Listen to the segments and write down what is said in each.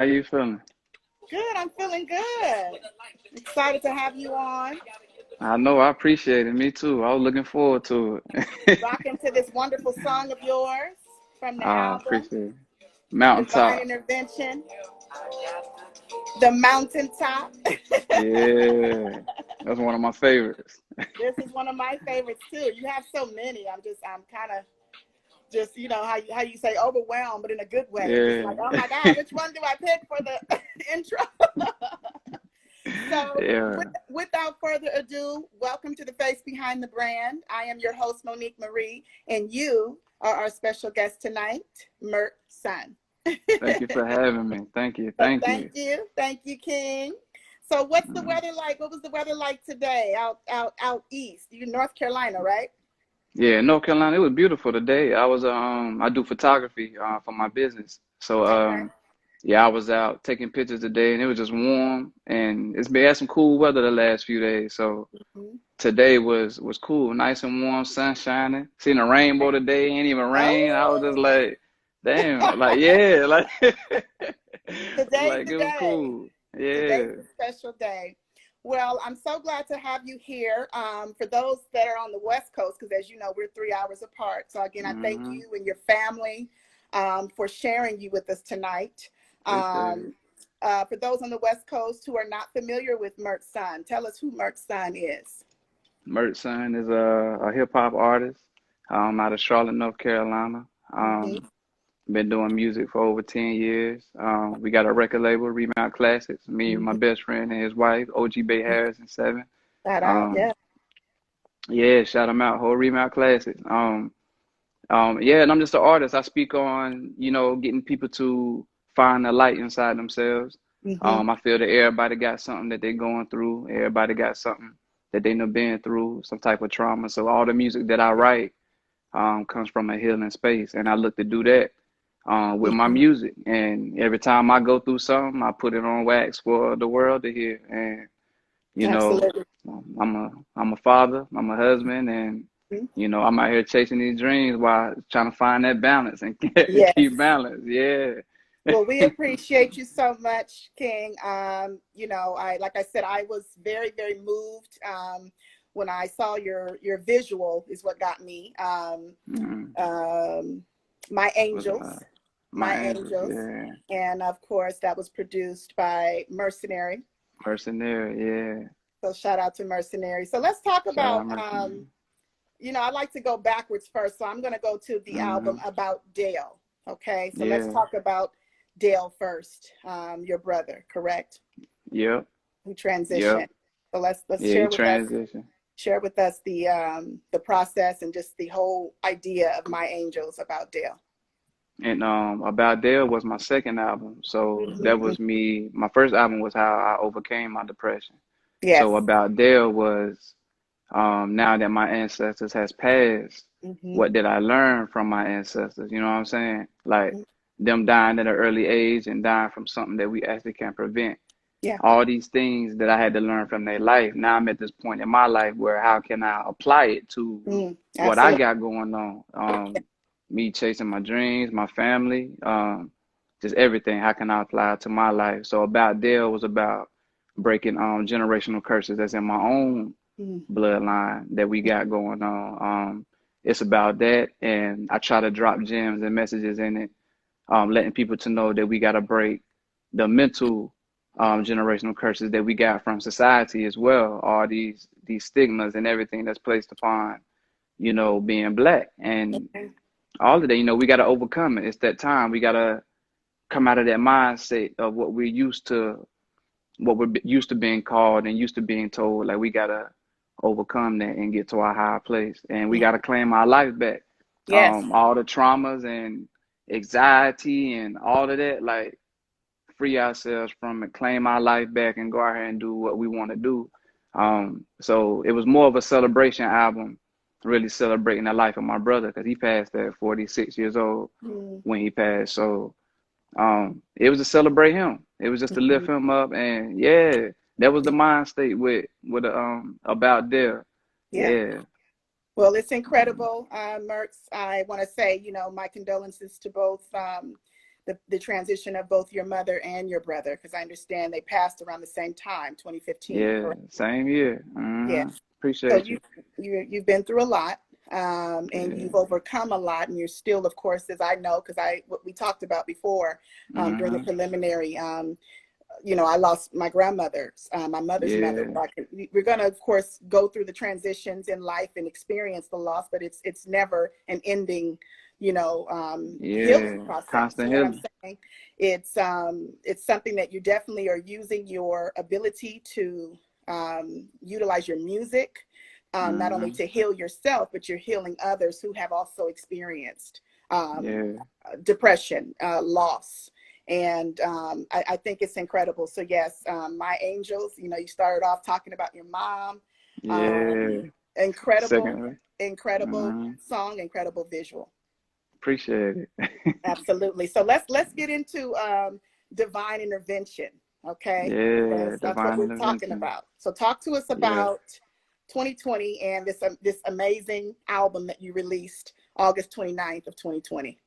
How you feeling? Good, I'm feeling good. Excited to have you on. I know, I appreciate it. Me too. I was looking forward to it. Rocking to this wonderful song of yours from the I album, appreciate it. Divine Mountaintop. Intervention, The Mountaintop. Yeah. That's one of my favorites. This is one of my favorites too. You have so many. I'm kind of just, how you say overwhelmed, but in a good way. Just like, oh Yeah. my God, which one do I pick for the intro? So, Yeah. without further ado, welcome to the Face Behind the Brand. I am your host, Monique Marie, and you are our special guest tonight, MyrtsSon. Thank you for having me. Thank you. So Thank you. thank you, King. So, what's the Mm. weather like? What was the weather like today out east? You in North Carolina, right? Yeah, North Carolina, it was beautiful today. I do photography for my business. So Okay. yeah, I was out taking pictures today and it was just warm and it's been had some cool weather the last few days. So Mhm. today was cool, nice and warm, sun shining. Seen a rainbow today, ain't even rain. I was just Oh, like, damn, like yeah, like today's like the it was day. cool. Yeah. Today's a special day. Well, I'm so glad to have you here. For those that are on the West Coast, because as you know, we're 3 hours apart. So again, I thank Mm-hmm. you and your family for sharing you with us tonight. Appreciate it. Um, for those on the West Coast who are not familiar with MyrtsSon, tell us who MyrtsSon is. MyrtsSon is a hip hop artist out of Charlotte, North Carolina. Hmm. Been doing music for over 10 years. We got a record label, Remount Classics. Me and my Hmm. best friend and his wife, OG Bay Harris and Seven. Shout out, Um, yeah. yeah, shout them out, whole Remount Classics. Yeah, and I'm just an artist. I speak on, getting people to find the light inside themselves. Hmm. I feel that everybody got something that they're going through. Everybody got something that they have been through, some type of trauma. So all the music that I write comes from a healing space, and I look to do that with my Hmm. music. And every time I go through something, I put it on wax for the world to hear. And you know, Absolutely. I'm a father, I'm a husband, and I'm out here chasing these dreams while trying to find that balance and keep Yes. balance. Yeah. Well, we appreciate you so much, King. Like I said, I was very, very moved when I saw your visual is what got me. Mm, Um, My was Angels, my My angels, Angels, yeah. and of course that was produced by Mercenary. Mercenary, yeah. So shout out to Mercenary. So let's talk Shout out about. Mercenary. I like to go backwards first, so I'm going to go to the album Hmm. About Dale. Okay, so let's Yeah. talk about Dale first, your brother, correct? Yep. Who Yep. transitioned. So let's Yeah, he transitioned. share with us the process and just the whole idea of My Angels about Dale. And About Dale was my second album. So that Hmm. was me. My first album was how I overcame my depression. So Yes. About Dale was now that my ancestors has passed, Hmm. what did I learn from my ancestors? You know what I'm saying? Like them dying at an early age and dying from something that we actually can prevent. Yeah. All these things that I had to learn from their life. Now I'm at this point in my life where how can I apply it to what I Absolutely. got going on? Me chasing my dreams, my family, just everything. How can I apply it to my life? So About Dale was about breaking generational curses that's in my own Mm. bloodline that we got going on. It's about that, and I try to drop gems and messages in it, letting people to know that we got to break the mental generational curses that we got from society as well. All these stigmas and everything that's placed upon being black and Okay. all of that. We got to overcome it. It's that time. We got to come out of that mindset of what we're used to being called and used to being told. Like we gotta overcome that and get to our higher place, and we Mm. gotta claim our life back. Yes. All the traumas and anxiety and all of that, like free ourselves from it, claim our life back, and go out here and do what we want to do. So it was more of a celebration album, really celebrating the life of my brother because he passed at 46 years old Mm. when he passed. So it was to celebrate him. It was just to lift Mhm. him up, and yeah, that was the mind state with About there. Yeah. Yeah. Well, it's incredible, Mertz. I want to say, my condolences to both the the transition of both your mother and your brother, because I understand they passed around the same time, 2015, Yeah, correct? same year. Yes. So Appreciate you. you've been through a lot, and Yeah. you've overcome a lot, and you're still, of course, as I know, because what we talked about before, during the hmm preliminary. I lost my grandmother, my mother's mother. Yeah. We're going to, of course, go through the transitions in life and experience the loss, but it's never an ending, healing Yeah. process. You Constant know what I'm healing. saying? It's something that you definitely are using your ability to utilize your music, not only hmm to heal yourself, but you're healing others who have also experienced um, Yeah. depression, loss. And I think it's incredible. So yes, my angels, you started off talking about your mom. Yeah. Um, incredible, Second. incredible hmm song, incredible visual. Appreciate it. Absolutely. So let's get into divine intervention, okay? Yeah. Because that's what Divine we're talking intervention. about. So talk to us Yeah. about 2020 and this amazing album that you released August 29th of 2020.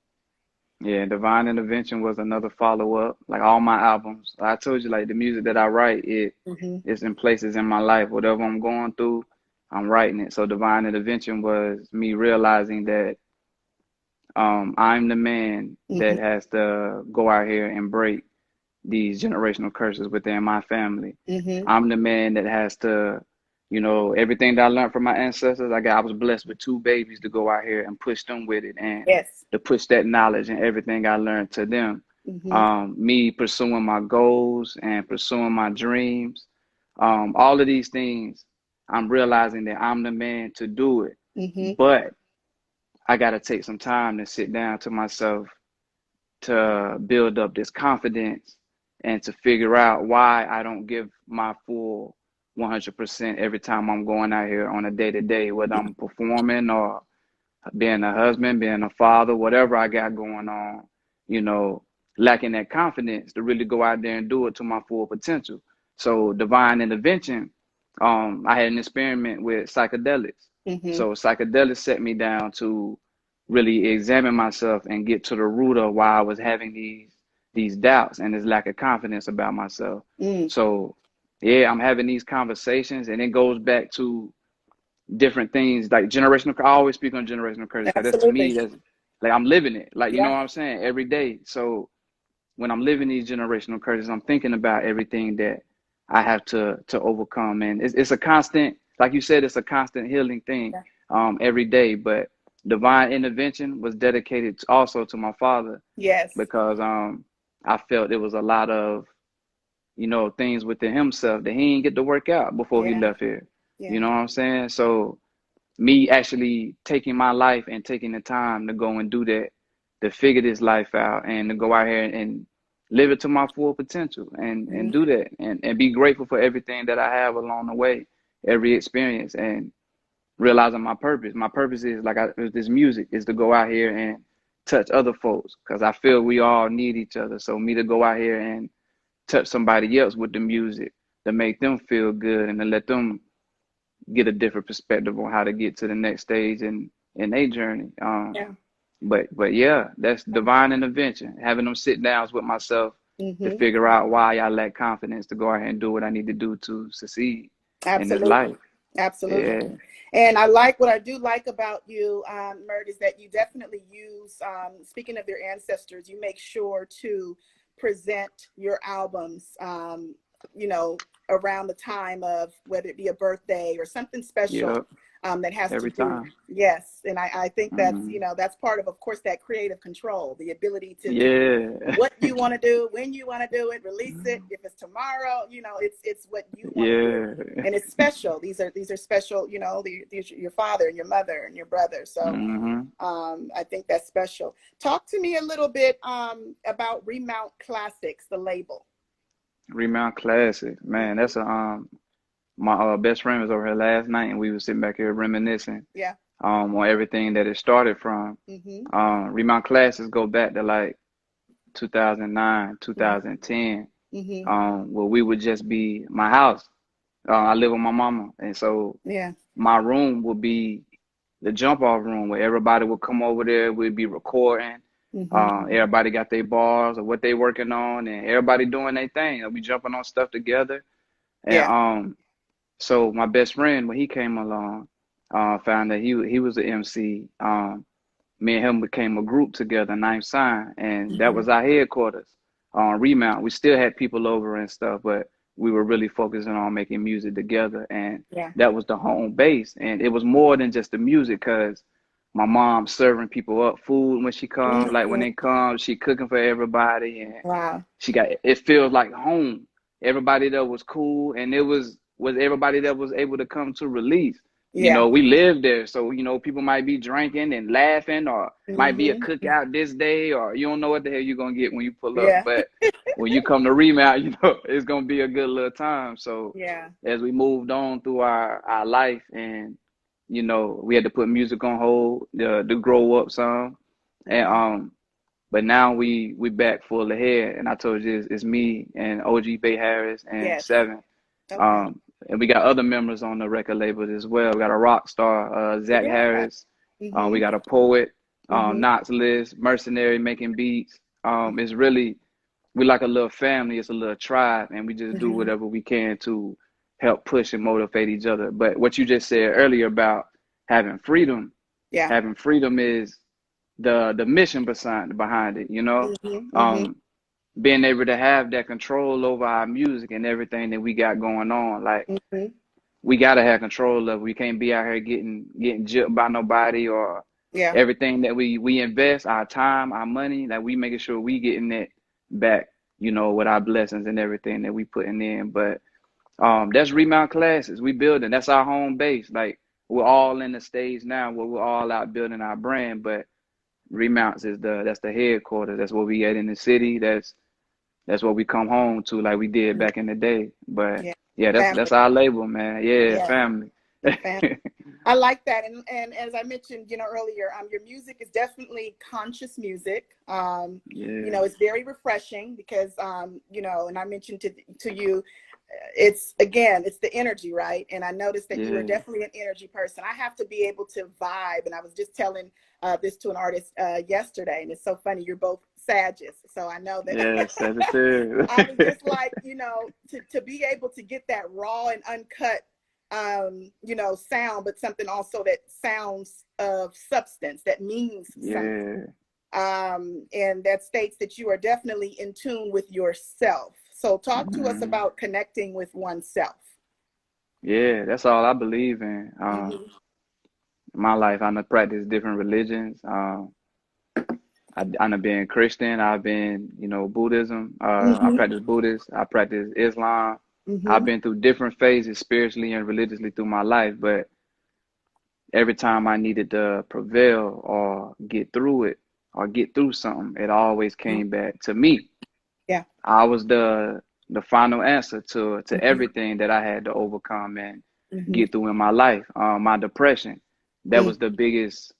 Yeah, Divine Intervention was another follow up. Like all my albums, I told you, like the music that I write, it Mm-hmm. is in places in my life. Whatever I'm going through, I'm writing it. So Divine Intervention was me realizing that I'm the man Mm-hmm. that has to go out here and break these generational curses within my family. Mm-hmm. I'm the man that has to, everything that I learned from my ancestors. I was blessed with two babies to go out here and push them with it and Yes. to push that knowledge and everything I learned to them. Mm-hmm. Me pursuing my goals and pursuing my dreams, all of these things, I'm realizing that I'm the man to do it. Mm-hmm. But I got to take some time to sit down to myself to build up this confidence and to figure out why I don't give my full 100% every time I'm going out here on a day to day, whether I'm performing or being a husband, being a father, whatever I got going on, you know, lacking that confidence to really go out there and do it to my full potential. So divine intervention, I had an experiment with psychedelics. Mm-hmm. So psychedelics set me down to really examine myself and get to the root of why I was having these doubts and this lack of confidence about myself. Mm. So yeah, I'm having these conversations and it goes back to different things like generational. I always speak on generational curses because that's to Absolutely. me, that's like I'm living it. Like, you know Yeah. what I'm saying? Every day. So when I'm living these generational curses, I'm thinking about everything that I have to overcome. And it's a constant, like you said, it's a constant healing thing Yeah. every day. But divine intervention was dedicated also to my father Yes. because I felt there was a lot of, things within himself that he didn't get to work out before he Yeah. left here. You Yeah. know what I'm saying? So me actually taking my life and taking the time to go and do that, to figure this life out and to go out here and live it to my full potential and Mm-hmm. do that and be grateful for everything that I have along the way, every experience and realizing my purpose. My purpose is this music is to go out here and touch other folks because I feel we all need each other. So me to go out here and touch somebody else with the music to make them feel good and to let them get a different perspective on how to get to the next stage in their journey. Yeah. But yeah, that's divine intervention. Having them sit downs with myself to Mm-hmm. figure out why I lack confidence to go ahead and do what I need to do to succeed in this Absolutely. life. Absolutely. Yeah, And what I do like about you, Myrt, is that you definitely use, speaking of your ancestors, you make sure to present your albums, around the time of whether it be a birthday or something special, yep, that has to every do. time. Yes. And I think that's, hmm that's part of course, that creative control, the ability to do Yeah, what you want to do, when you want to do it, release it. If it's tomorrow, it's what you want to do, yeah. and it's special. These are special. These are your father and your mother and your brother. So hmm I think that's special. Talk to me a little bit about Remount Classics, the label. Remount Classics, man. Mm-hmm. That's a my best friend was over here last night, and we were sitting back here reminiscing Yeah. on everything that it started from. Mm-hmm. Remount Classics go back to like 2009, Mm-hmm. 2010, Mm-hmm. where we would just be my house. I live with my mama, and so Yeah. my room would be the jump off room where everybody would come over there. We'd be recording. Everybody got their bars or what they working on, and everybody doing their thing. We jumping on stuff together. And Yeah. so my best friend, when he came along, found that he was an MC. Me and him became a group together, MyrtsSon, and that Hmm. was our headquarters on Remount. We still had people over and stuff, but we were really focusing on making music together, and Yeah. that was the home base. And it was more than just the music, cause my mom serving people up food when she comes. Like when Hmm. they come, she cooking for everybody, and Wow. she got it feels like home. Everybody there was cool, and it was everybody that was able to come to release. Yeah. We live there, so people might be drinking and laughing, or might be a Hmm. cookout this day, or you don't know what the hell you're gonna get when you pull up. Yeah. But when you come to Remount, it's gonna be a good little time. So Yeah. as we moved on through our life, and we had to put music on hold to grow up some, and Hmm. but now we back full ahead, and I told you it's me and OG Bay Harris and Yes. Seven. Okay. Um, and we got other members on the record label as well. We got a rock star, Zach Yeah. Harris. We Hmm. got a poet, Hmm. Knots List, Mercenary making beats. It's really we like a little family. It's a little tribe, and we just do Hmm. whatever we can to help push and motivate each other. But what you just said earlier about having freedom, Yeah. having freedom is the mission behind it. Hmm. Hmm. Um, being able to have that control over our music and everything that we got going on. Like Hmm. we gotta have control of it. We can't be out here getting gypped by nobody, or Yeah. everything that we invest, our time, our money, that we making sure we getting it back, with our blessings and everything that we putting in. But that's Remount Classics. We building. That's our home base. Like we're all in the stage now where we're all out building our brand, but Remounts is that's the headquarters. That's where we at in the city. That's what we come home to, like we did back in the day. But Yeah. yeah, that's Family. our label, man. Yeah, Yeah. family. Family. I like that, and as I mentioned, earlier, your music is definitely conscious music. Yeah, It's very refreshing because, and I mentioned to you, it's the energy, right? And I noticed that you are yeah, definitely an energy person. I have to be able to vibe, and I was just telling this to an artist yesterday, and it's so funny. You're both Sagittarius, so I know that. yeah, Sagittarius. I was just like, to be able to get that raw and uncut sound, but something also that sounds of substance, that means something. Yeah, And that states that you are definitely in tune with yourself. So talk to us hmm about connecting with oneself. yeah. That's all I believe in. Hmm. In my life, I done practice different religions. I done been Christian. I've been, Buddhism. I Hmm. practice Buddhist. I practice Islam. I've Hmm. been through different phases spiritually and religiously through my life, but every time I needed to prevail or get through it or get through something, it always came back to me. Yeah. I was the final answer to Hmm. everything that I had to overcome and Hmm. get through in my life. My depression, that was the Hmm. biggest.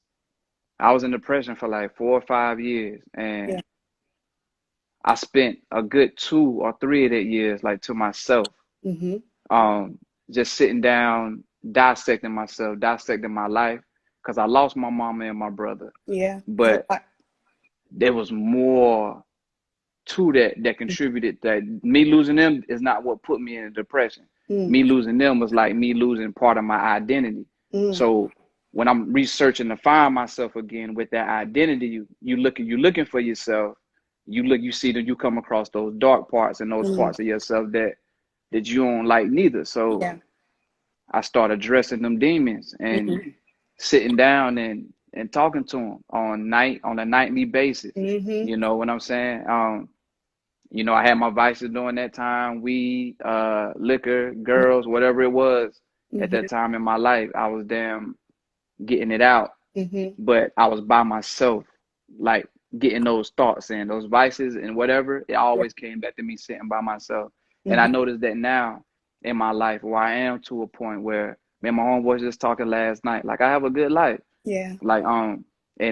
I was in depression for like 4 or 5 years, Yeah. and I spent a good 2 or 3 of that years like to myself, Hmm. um, just sitting down, dissecting myself, dissecting my life, because I lost my mama and my brother. Yeah. It's a But lot. there was more to that contributed. That me losing them is not what put me in a depression. Mm. Me losing them was like me losing part of my identity. Mm. So when I'm researching to find myself again with that identity, you looking for yourself. You see that you come across those dark parts and those Mm. parts of yourself that you don't like neither. So Yeah. I started addressing them demons and Hmm. sitting down and talking to them on a nightly basis. Hmm. You know what I'm saying? I had my vices during that time, weed, liquor, girls, whatever it was at Hmm. that time in my life. I was damn getting it out, Hmm. but I was by myself, like getting those thoughts in, those vices and whatever. It Yeah. always came back to me sitting by myself. And I Hmm. noticed that now in my life where I am to a point where, man, my homeboy was just talking last night, like I have a good life, Yeah. like, and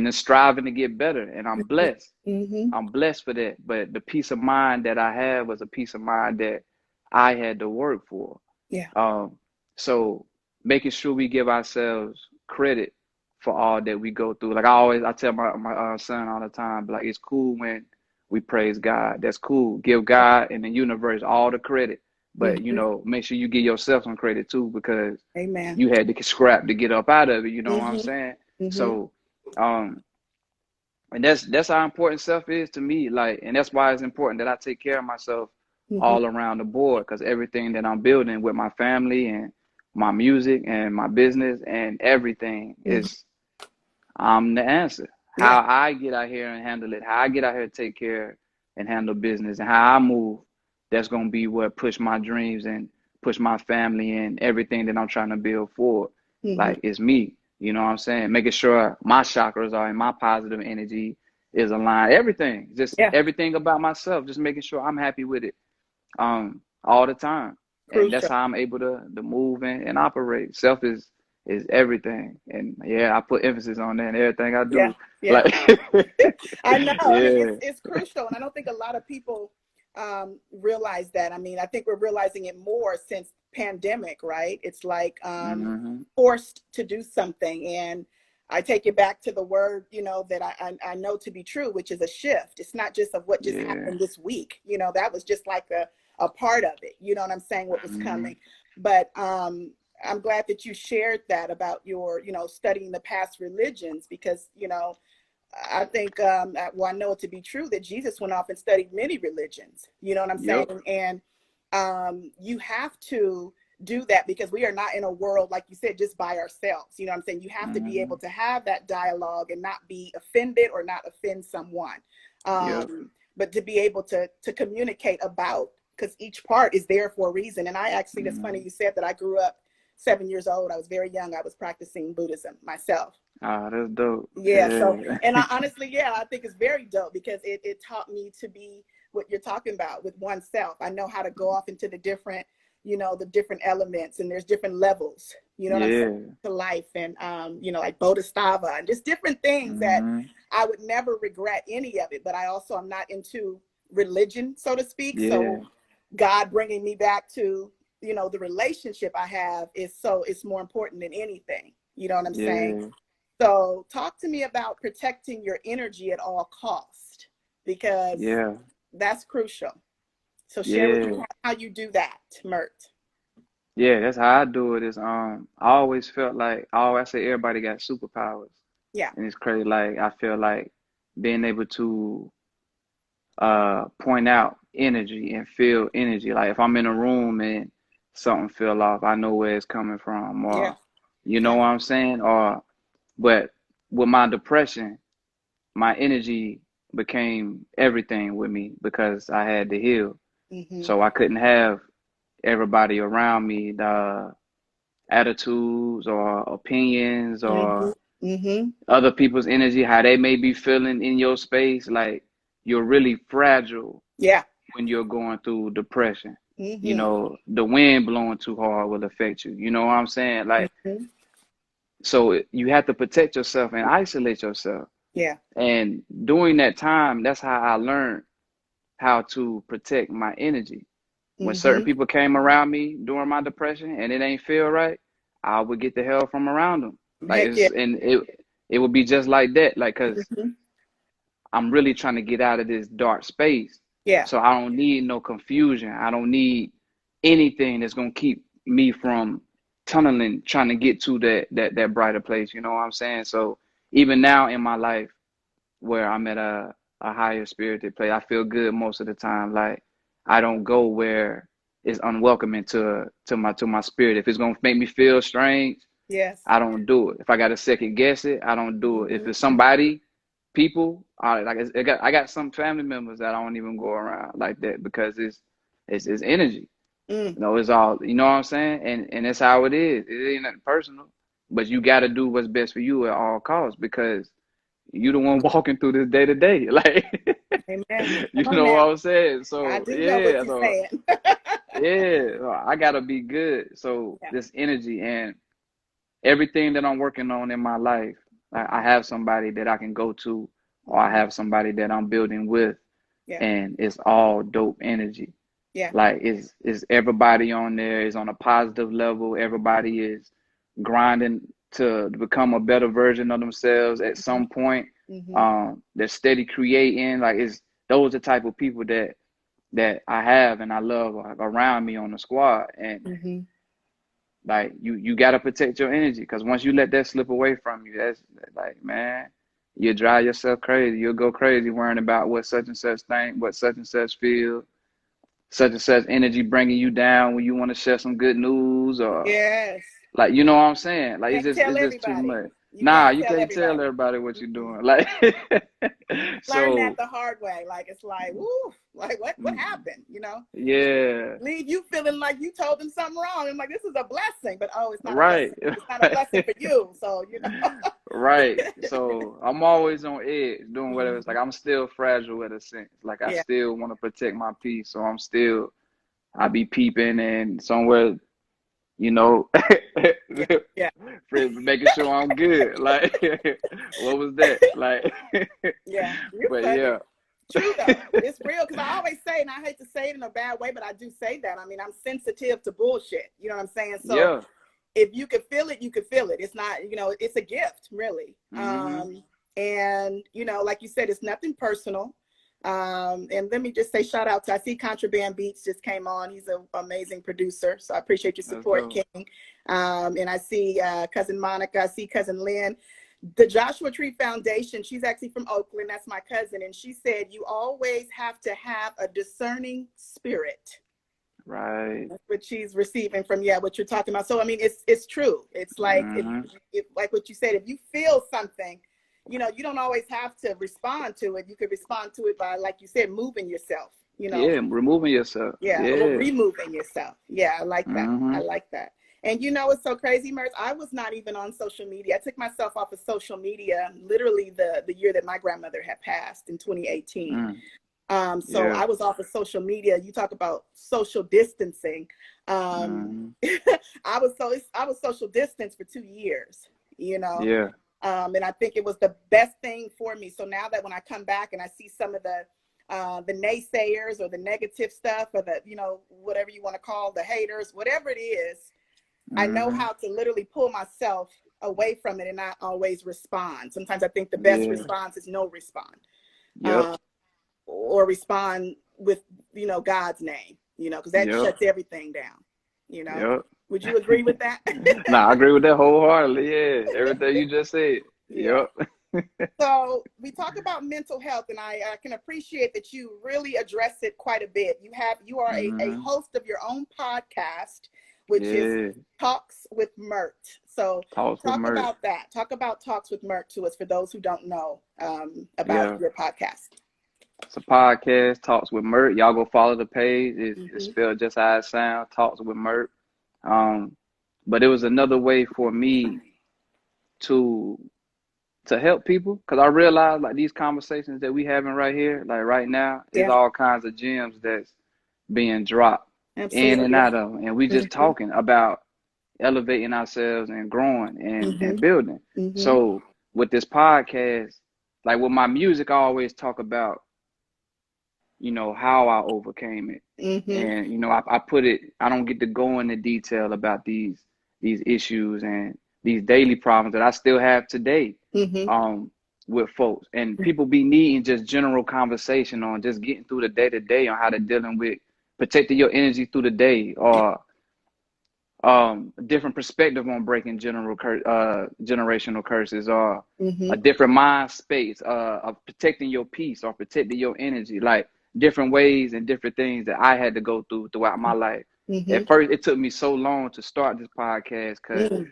then striving to get better. And I'm blessed. Hmm. I'm blessed for that. But the peace of mind that I had was a peace of mind that I had to work for. Yeah. Um, so making sure we give ourselves credit for all that we go through. Like I tell my son all the time, like it's cool when we praise God. That's cool. Give God and the universe all the credit, but Mhm. make sure you give yourself some credit too, because Amen. you had to scrap to get up out of it. You know what I'm Mhm. saying? Mhm. So, um, and that's how important self is to me. Like, and that's why it's important that I take care of myself Mhm. all around the board, because everything that I'm building with my family and my music and my business and everything Mhm. is I'm the answer. Yeah. How I get out here and handle it, how I get out here to take care and handle business, and how I move, that's gonna be what push my dreams and push my family and everything that I'm trying to build forward. Mhm. Like it's me, you know what I'm saying? Making sure my chakras are in my positive energy is aligned. Everything, just Yeah. everything about myself, just making sure I'm happy with it all the time. And that's Crucial. how I'm able to move and operate. Self is everything. And yeah, I put emphasis on that in everything I Yeah. do. Yeah. Like I know. I mean, yeah. it's crucial, and I don't think a lot of people realize that. I mean, I think we're realizing it more since pandemic, right? It's like Hmm. forced to do something, and I take it back to the word, that I know to be true, which is a shift. It's not just of what just Yeah. happened this week. That was just like a part of it. You know what I'm saying? What was Hmm. coming, but I'm glad that you shared that about your, studying the past religions, because I think, well, I know it to be true that Jesus went off and studied many religions. You know what I'm Yep. saying? And you have to do that, because we are not in a world, like you said, just by ourselves. You know what I'm saying? You have to be able Hmm. to have that dialogue and not be offended or not offend someone. Yep. But to be able to communicate about, because each part is there for a reason. And I actually, that's funny Hmm. you said that. I grew up 7 years old. I was very young. I was practicing Buddhism myself. Ah, that's dope. Yeah. So, Yeah. and I honestly, yeah, I think it's very dope, because it taught me to be what you're talking about with oneself. I know how to go off into the different elements, and there's different levels, you know what I'm saying, Yeah. to life. And, like Bodhisattva and just different things that Hmm. I would never regret any of it. But I also am not into religion, so to speak. So Yeah. God bringing me back to, the relationship I have it's more important than anything. You know what I'm saying? Yeah. So talk to me about protecting your energy at all cost, because Yeah. that's crucial. So share with me Yeah. how you do that, Myrt. Yeah, that's how I do it. Is I always felt like I always say everybody got superpowers. Yeah. And it's crazy. Like I feel like being able to point out energy and feel energy. Like if I'm in a room and something feel off, I know where it's coming from, Yeah. or you know Yeah. what I'm saying? Or but with my depression, my energy became everything with me because I had to heal. Mm-hmm. So I couldn't have everybody around me the attitudes or opinions Mm-hmm. or Mm-hmm. other people's energy, how they may be feeling in your space. Like you're really fragile Yeah. when you're going through depression. Mm-hmm. The wind blowing too hard will affect you. You know what I'm saying? Like, Mm-hmm. so you have to protect yourself and isolate yourself. Yeah. And during that time, that's how I learned how to protect my energy. When certain Mm-hmm. people came around me during my depression and it ain't feel right, I would get the hell from around them. Like Heck yeah. it would be just like that. Like, cause Mm-hmm. I'm really trying to get out of this dark space. Yeah. So I don't need no confusion. I don't need anything that's gonna keep me from tunneling, trying to get to that brighter place. You know what I'm saying? So even now in my life, where I'm at a higher spirited place, I feel good most of the time. Like I don't go where it's unwelcoming to my spirit. If it's gonna make me feel strange, Yes. I don't do it. If I got to second guess it, I don't do it. If it's Mm-hmm. somebody, people, I got some family members that I don't even go around like that because it's energy. Mm. It's all, you know what I'm saying? And that's how it is. It ain't nothing personal, but you got to do what's best for you at all costs because you the one walking through this day to day. Like, Amen. you Come on know what now. I'm saying? I So do know what yeah, you're so saying. yeah, so I gotta be good. So Yeah. this energy and everything that I'm working on in my life, I have somebody that I can go to, or I Mm-hmm. have somebody that I'm building with, Yeah. and it's all dope energy. Yeah. Like is everybody on there is on a positive level. Everybody is grinding. to become a better version of themselves at some point. They're steady creating. Like, it's those are the type of people that I have and I love around me on the squad. And like, you got to protect your energy, because once you let that slip away from you, that's like, man, you drive yourself crazy. You'll go crazy worrying about what such and such think, what such and such feel, such and such energy bringing you down when you want to share some good news, or Yes. like, you know what I'm saying? Like, Can't it's tell just too everybody. much. You Nah, can't you tell can't tell everybody. everybody what you're doing. Like, Learn that so the hard way. Like, it's like, woo, like what happened? yeah, Leave you feeling like you told them something wrong. I'm like, this is a blessing, but oh, it's not a right. blessing. It's not a blessing for you. So Right. So I'm always on edge doing whatever. It's like, I'm still fragile in a sense. Like, I Yeah. still want to protect my peace. So I be peeping and somewhere, you know, Yeah. Yeah. making sure I'm good. Like, what was that? Like, Yeah. You're but funny. yeah, True though. It's real, because I always say, and I hate to say it in a bad way, but I do say that. I mean, I'm sensitive to bullshit. You know what I'm saying? So yeah. if you could feel it, you could feel it. It's not, it's a gift, really. Hmm. And like you said, it's nothing personal. And let me just say, shout out to, I see Contraband Beats just came on. He's an amazing producer, so I appreciate your Let's support, go. King. And I see cousin Monica, I see cousin Lynn. The Joshua Tree Foundation, she's actually from Oakland, that's my cousin, and she said you always have to have a discerning spirit. Right. That's what she's receiving from, what you're talking about. So I mean, it's true. It's like, Hmm. if like what you said, if you feel something, you don't always have to respond to it. You could respond to it by, like you said, moving yourself. Yeah, removing yourself. Or Yeah. removing yourself. Yeah, I like that. I Hmm. like that. And it's so crazy, Myrt. I was not even on social media. I took myself off of social media literally the year that my grandmother had passed in 2018. Mm. So Yeah. I was off of social media. You talk about social distancing. Hmm. I was social distance for 2 years, Yeah. and I think it was the best thing for me. So now that when I come back and I see some of the naysayers or the negative stuff, or the, whatever you want to call the haters, whatever it is, I know Hmm. how to literally pull myself away from it and not always respond. Sometimes I think the best Yeah. response is no respond. Yep. Um, or respond with, God's name, because that Yep. shuts everything down. Yep. Would you agree with that? Nah, I agree with that wholeheartedly. Yeah. Everything you just said. Yeah. Yep. So we talk about mental health, and I can appreciate that you really address it quite a bit. You are a Hmm. host of your own podcast, which is Yeah. Talks with Myrt. So Talks with talk Myrt. about that. Talk about Talks with Myrt to us, for those who don't know about Yeah. your podcast. It's a podcast, Talks with Myrt. Y'all go follow the page. It's Mm-hmm. spelled just how it sounds, Talks with Myrt. Um, but it was another way for me to help people, because I realized, like, these conversations that we having right here, like right now, is Yeah, all kinds of gems that's being dropped in and absolutely. out of, and we just Mm-hmm. talking about elevating ourselves and growing Mm-hmm. and building. Mm-hmm. So with this podcast, like with my music, I always talk about, how I overcame it. Mm-hmm. And, I put it, I don't get to go into detail about these issues and these daily problems that I still have today, Mm-hmm. with folks. And people be needing just general conversation on just getting through the day to day, on how to dealing with protecting your energy through the day, or different perspective on breaking generational curses, or a Mm-hmm. different mind space, of protecting your peace or protecting your energy, like different ways and different things that I had to go through throughout my life. Mm-hmm. At first, it took me so long to start this podcast, because Mm-hmm.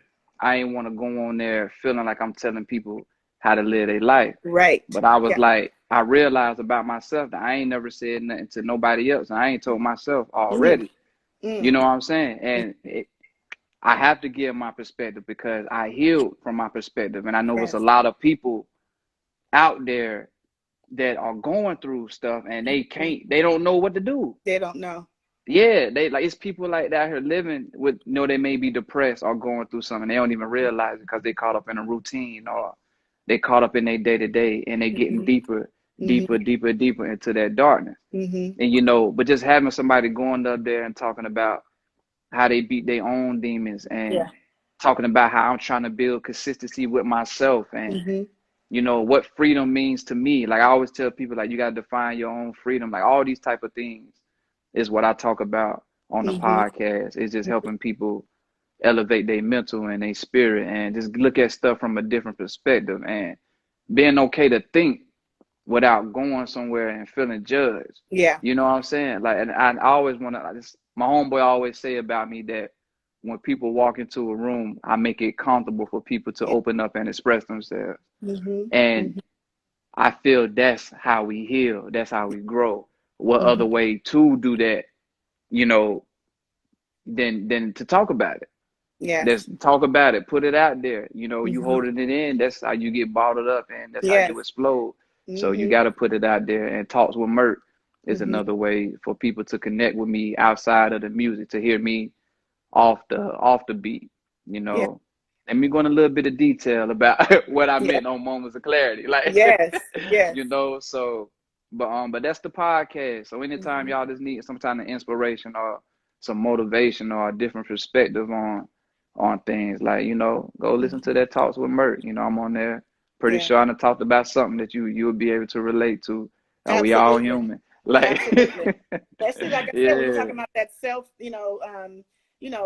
I didn't want to go on there feeling like I'm telling people how to live their life. Right. But I was Yeah. like, I realized about myself that I ain't never said nothing to nobody else. I ain't told myself Mm-hmm. already. Mm-hmm. You know what I'm saying? And I have to give my perspective, because I healed from my perspective. And I know there's a Yes. lot of people out there that are going through stuff, and they don't know what to do. They don't know. Yeah, they like, it's people like that here living with, they may be depressed or going through something. They don't even realize it, because they caught up in a routine, or they caught up in their day to day, and they getting Mm-hmm. deeper, Mm-hmm. deeper into that darkness. Mm-hmm. And but just having somebody going up there and talking about how they beat their own demons, Yeah. talking about how I'm trying to build consistency with myself and, Mm-hmm. you know, what freedom means to me. Like I always tell people, like, you got to define your own freedom. Like all these type of things is what I talk about on the Mm-hmm. podcast. It's just helping people elevate their mental and their spirit and just look at stuff from a different perspective and being okay to think without going somewhere and feeling judged. Yeah. You know what I'm saying? Like, and I always want to, like, my homeboy always say about me that when people walk into a room, I make it comfortable for people to Yeah. open up and express themselves. Mm-hmm. And Mm-hmm. I feel that's how we heal. That's how we grow. What Mm-hmm. other way to do that, you know, than to talk about it? Yes. Let's talk about it. Put it out there. You know, you Mm-hmm. holding it in. That's how you get bottled up, and that's how Yes. you explode. So you Mm-hmm. got to put it out there. And talks with Myrt is Mm-hmm. another way for people to connect with me outside of the music, to hear me off the beat. You Yeah. know, and me going a little bit of detail about what I Yeah. meant on Moments of Clarity, like Yes. Yes. you know. So, but that's the podcast. So anytime Mm-hmm. y'all just need some kind of inspiration or some motivation or a different perspective on things, like, you know, go listen to Mm-hmm. that Talks with Myrt. You know, I'm on there. Pretty Yeah. sure I done talked about something that you would be able to relate to. We all Absolutely. human. Like, Absolutely. Especially like I said, when you're yeah. talking about that self,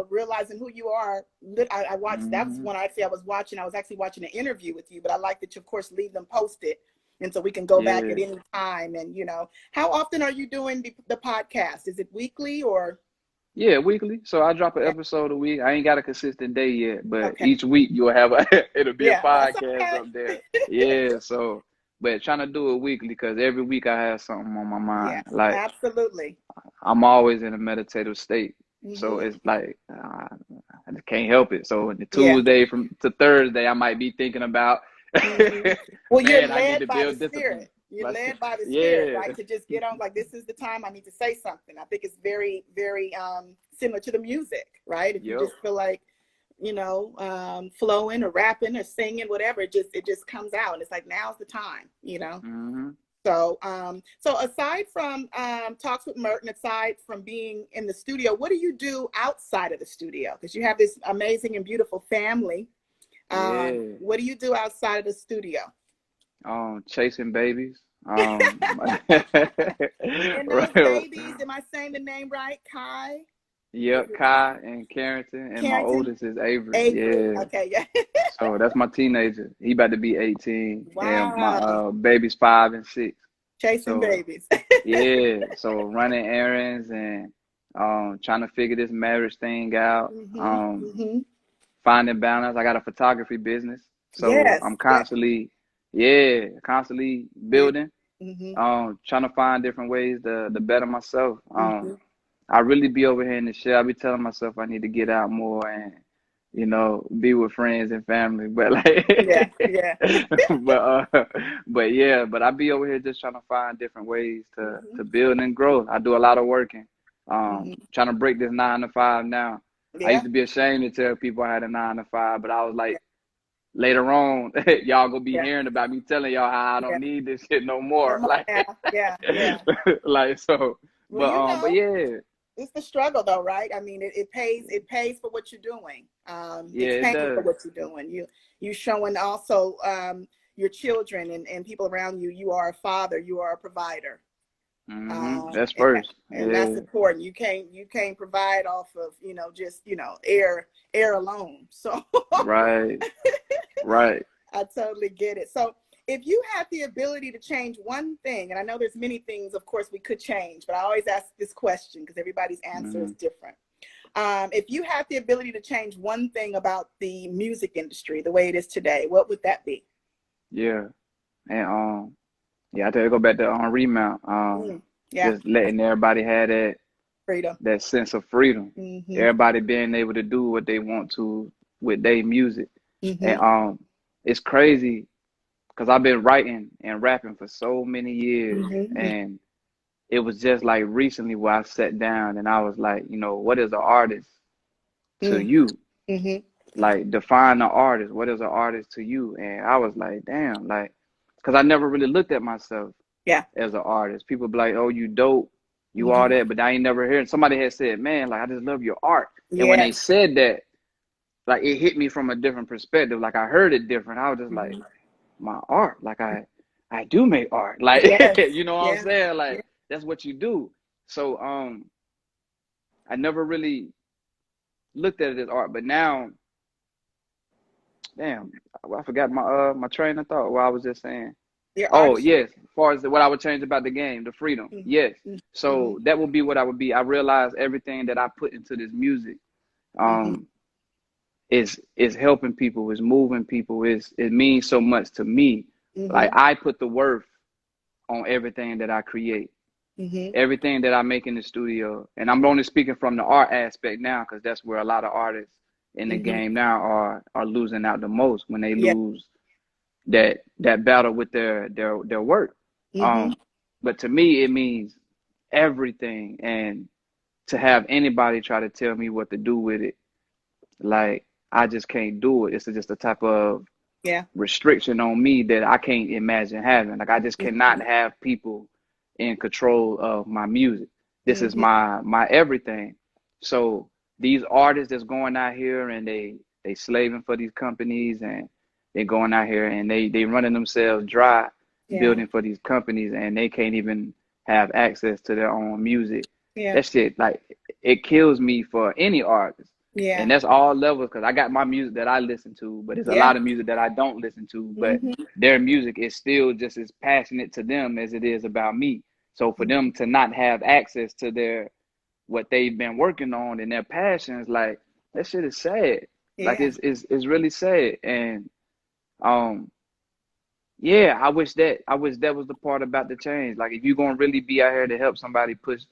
realizing who you are. I watched, that was Hmm. one I was watching. I was actually watching an interview with you, but I like that you, of course, leave them posted. And so we can go back Yeah. at any time. And, how often are you doing the podcast? Is it weekly or? Yeah, weekly. So I drop an Okay. episode a week. I ain't got a consistent day yet, but Okay. each week you'll have it'll be a Yeah, that's podcast okay. up there. Yeah, so but trying to do it weekly because every week I have something on my mind. Yes, Like absolutely. I'm always in a meditative state. So Hmm. it's like I just can't help it. So the Yeah. Tuesday from to Thursday I might be thinking about Hmm. Well, you're man, I need led to by the build discipline. Spirit. You're But led by the Spirit, yeah. right? To just get on, like, this is the time I need to say something. I think it's very, very similar to the music, right? If you Yep. just feel like, flowing or rapping or singing, whatever, it just comes out. And it's like, now's the time. Hmm. So aside from Talks with Myrt, and aside from being in the studio, what do you do outside of the studio? Because you have this amazing and beautiful family. Yeah. What do you do outside of the studio? Chasing babies. And those babies, am I saying the name right? Kai? Is Yep, it Kai and Carrington, and my Carrington? oldest is Avery. Avery. Yeah, Okay, yeah. so that's my teenager. He about to be 18, and my Wow. baby's 5 and 6. Chasing So babies. yeah, so running errands and trying to figure this marriage thing out. Hmm. Hmm. Finding balance. I got a photography business, so Yes, I'm yes. constantly Good. building. Hmm. Trying to find different ways to better myself. Hmm. I really be over here in the shell. I be telling myself I need to get out more and, be with friends and family. But Yeah, like, yeah. but yeah, but I be over here just trying to find different ways to Hmm. to build and grow. I do a lot of working. Hmm. Trying to break this 9 to 5 now. I Yeah, used to be ashamed to tell people I had a 9 to 5, but I was yeah, like, later on, y'all gonna be yeah, hearing about me telling y'all how I yeah. don't need this shit no more. Come on Like, now. Yeah, yeah. like so. Well, But yeah, it's the struggle though, right? I mean, it pays for what you're doing. yeah, It's it paying for does. what you're doing. You showing also your children and people around you, you are a father, you are a provider. That's And first. that's Yeah. important. You can't provide off of, just, air alone. So Right. Right. I totally get it. So if you had the ability to change one thing, and I know there's many things, of course, we could change, but I always ask this question because everybody's answer is Hmm. different. If you had the ability to change one thing about the music industry, the way it is today, what would that be? Yeah. And yeah, I tell you, go back to Remount. Mm, yeah, Just letting everybody have freedom. that sense of freedom. Hmm. Everybody being able to do what they want to with their music. Hmm. And it's crazy because I've been writing and rapping for so many years, Hmm. and it was just like recently where I sat down and I was like, what is an artist to Hmm. you? Hmm. Like, define an artist. What is an artist to you? And I was like, damn, like, because I never really looked at myself Yeah. as an artist. People be like, oh, you dope, you all Hmm. that, but I ain't never heard. Somebody had said, man, like, I just love your art. And when they Yes. said that, like it hit me from a different perspective. Like I heard it different. I was just like, Mhm. my art. Like I do make art. Like Yes. you know what I'm Yeah. saying? Yeah. Like that's what you do. So I never really looked at it as art, but now, damn, I forgot my train of thought. What I was just saying. Your Oh artistry. yes, as far as what I would change about the game, the freedom. Mhm. Yes. Mhm. So that would be what I would be. I realized everything that I put into this music Mhm. um is helping people, is moving people, is it means so much to me. Like Mhm. I put the worth on everything that I create, Mhm. everything that I make in the studio. And I'm only speaking from the art aspect now because that's where a lot of artists in the Mhm. game now are losing out the most when they Yeah. lose that battle with their work. Mhm. Um, but to me, it means everything. And to have anybody try to tell me what to do with it, like I just can't do it. It's just a type of Yeah. restriction on me that I can't imagine having. Like I just cannot Mhm. have people in control of my music. This is Mhm. my everything. So these artists that's going out here and they slaving for these companies and they going out here and they running themselves dry Yeah. building for these companies and they can't even have access to their own music. Yeah. That shit like it kills me for any artist. And Yeah. that's all levels because I got my music that I listen to, but it's a Yeah. lot of music that I don't listen to. But Mhm. their music is still just as passionate to them as it is about me. So for them to not have access to their what they've been working on and their passions, like that shit is sad. Like Yeah. it's really sad. And um yeah, I wish that was the part about the change. Like if you're gonna really be out here to help somebody push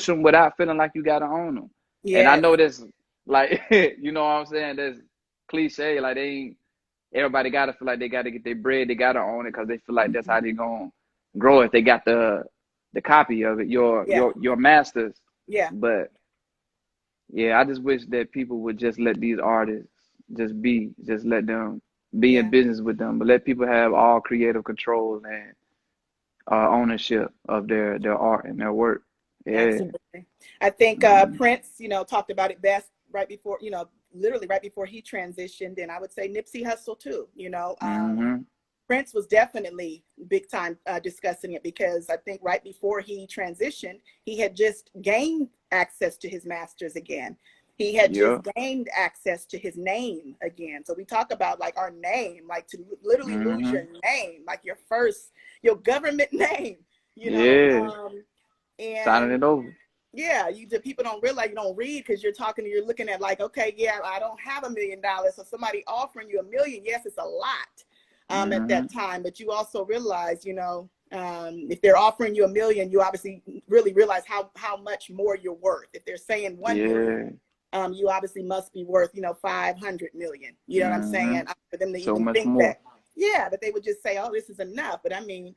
them without feeling like you gotta own them. And I Yes. know that's like you know what I'm saying. That's cliche. Like they ain't everybody gotta feel like they gotta get their bread. They gotta own it because they feel like that's Mhm. how they gonna grow if they got the copy of it. Your Yeah. your masters. Yeah. But yeah, I just wish that people would just let these artists just let them be in Yeah. business with them, but let people have all creative control and ownership of their art and their work. Yeah. Absolutely. I think Mm-hmm. Prince, talked about it best right before, literally right before he transitioned. And I would say Nipsey Hussle too. Mm-hmm. Prince was definitely big time discussing it because I think right before he transitioned, he had just gained access to his masters again. He had just Yeah. gained access to his name again. So we talk about like our name, like to literally lose Mm-hmm. your name, like your government name, you know. Yeah. Signing And it over. yeah, people don't realize you don't read because you're looking at like, okay, yeah, I don't have $1 million. So somebody offering you $1 million, yes, it's a lot at Mm-hmm. that time. But you also realize, if they're offering you $1 million, you obviously really realize how much more you're worth. If they're saying 1 million, Yeah. you obviously must be worth, 500 million. You know what I'm Mm-hmm. saying? For them to So even much think more. that, yeah, that they would just say, oh, this is enough. But I mean,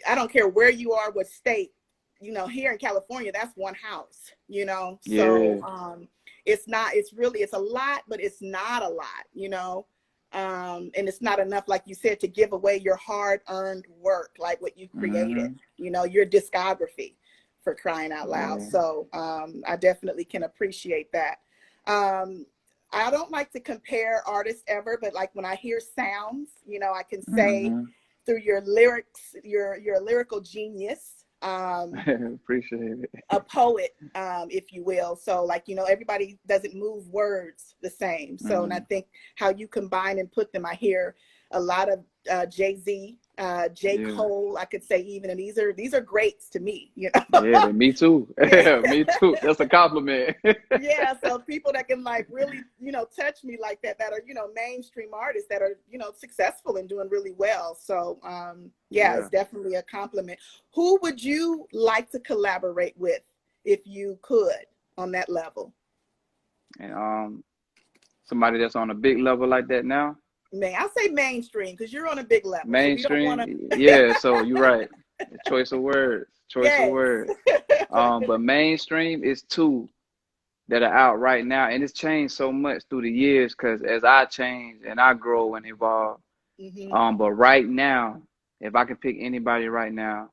I don't care where you are, what state, here in California, that's one house, So Yeah. it's a lot, but it's not a lot, and it's not enough, like you said, to give away your hard earned work, like what you created, Mm-hmm. your discography, for crying out loud. Yeah. So I definitely can appreciate that. Um, I don't like to compare artists ever, but like when I hear sounds, I can say Mm-hmm. through your lyrics, you're a lyrical genius, Appreciate it. a poet, if you will. So like, everybody doesn't move words the same. So, and I Mm-hmm. think how you combine and put them, I hear a lot of Jay-Z, J. Yeah. Cole, I could say even, and these are greats to me, Yeah, me too. Yeah. Me too. That's a compliment. Yeah, so people that can like really, touch me like that are, mainstream artists that are, successful and doing really well. So yeah, it's Yeah. definitely a compliment. Who would you like to collaborate with if you could on that level? And somebody that's on a big level like that now. Man, I'll say mainstream because you're on a big level. So we don't want Mainstream, to. yeah, so you're right. Choice of words. Choice of Yes. words. But mainstream is two that are out right now, and it's changed so much through the years because as I change and I grow and evolve. Hmm. But right now, if I could pick anybody right now,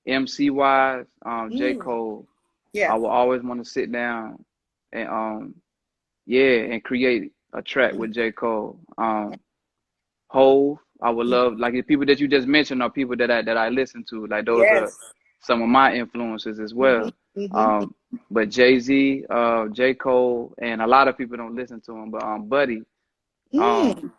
MC wise, J. Mm. Cole, I Yes. will always want to sit down and yeah, and create. a track with J. Cole. Hove, I would love, like, the people that you just mentioned are people that I listen to. Like, those are Yes. some of my influences as Mm-hmm. well. Mm-hmm. Um, but Jay-Z, J. Cole, and a lot of people don't listen to him, but Buddy, um, Mm.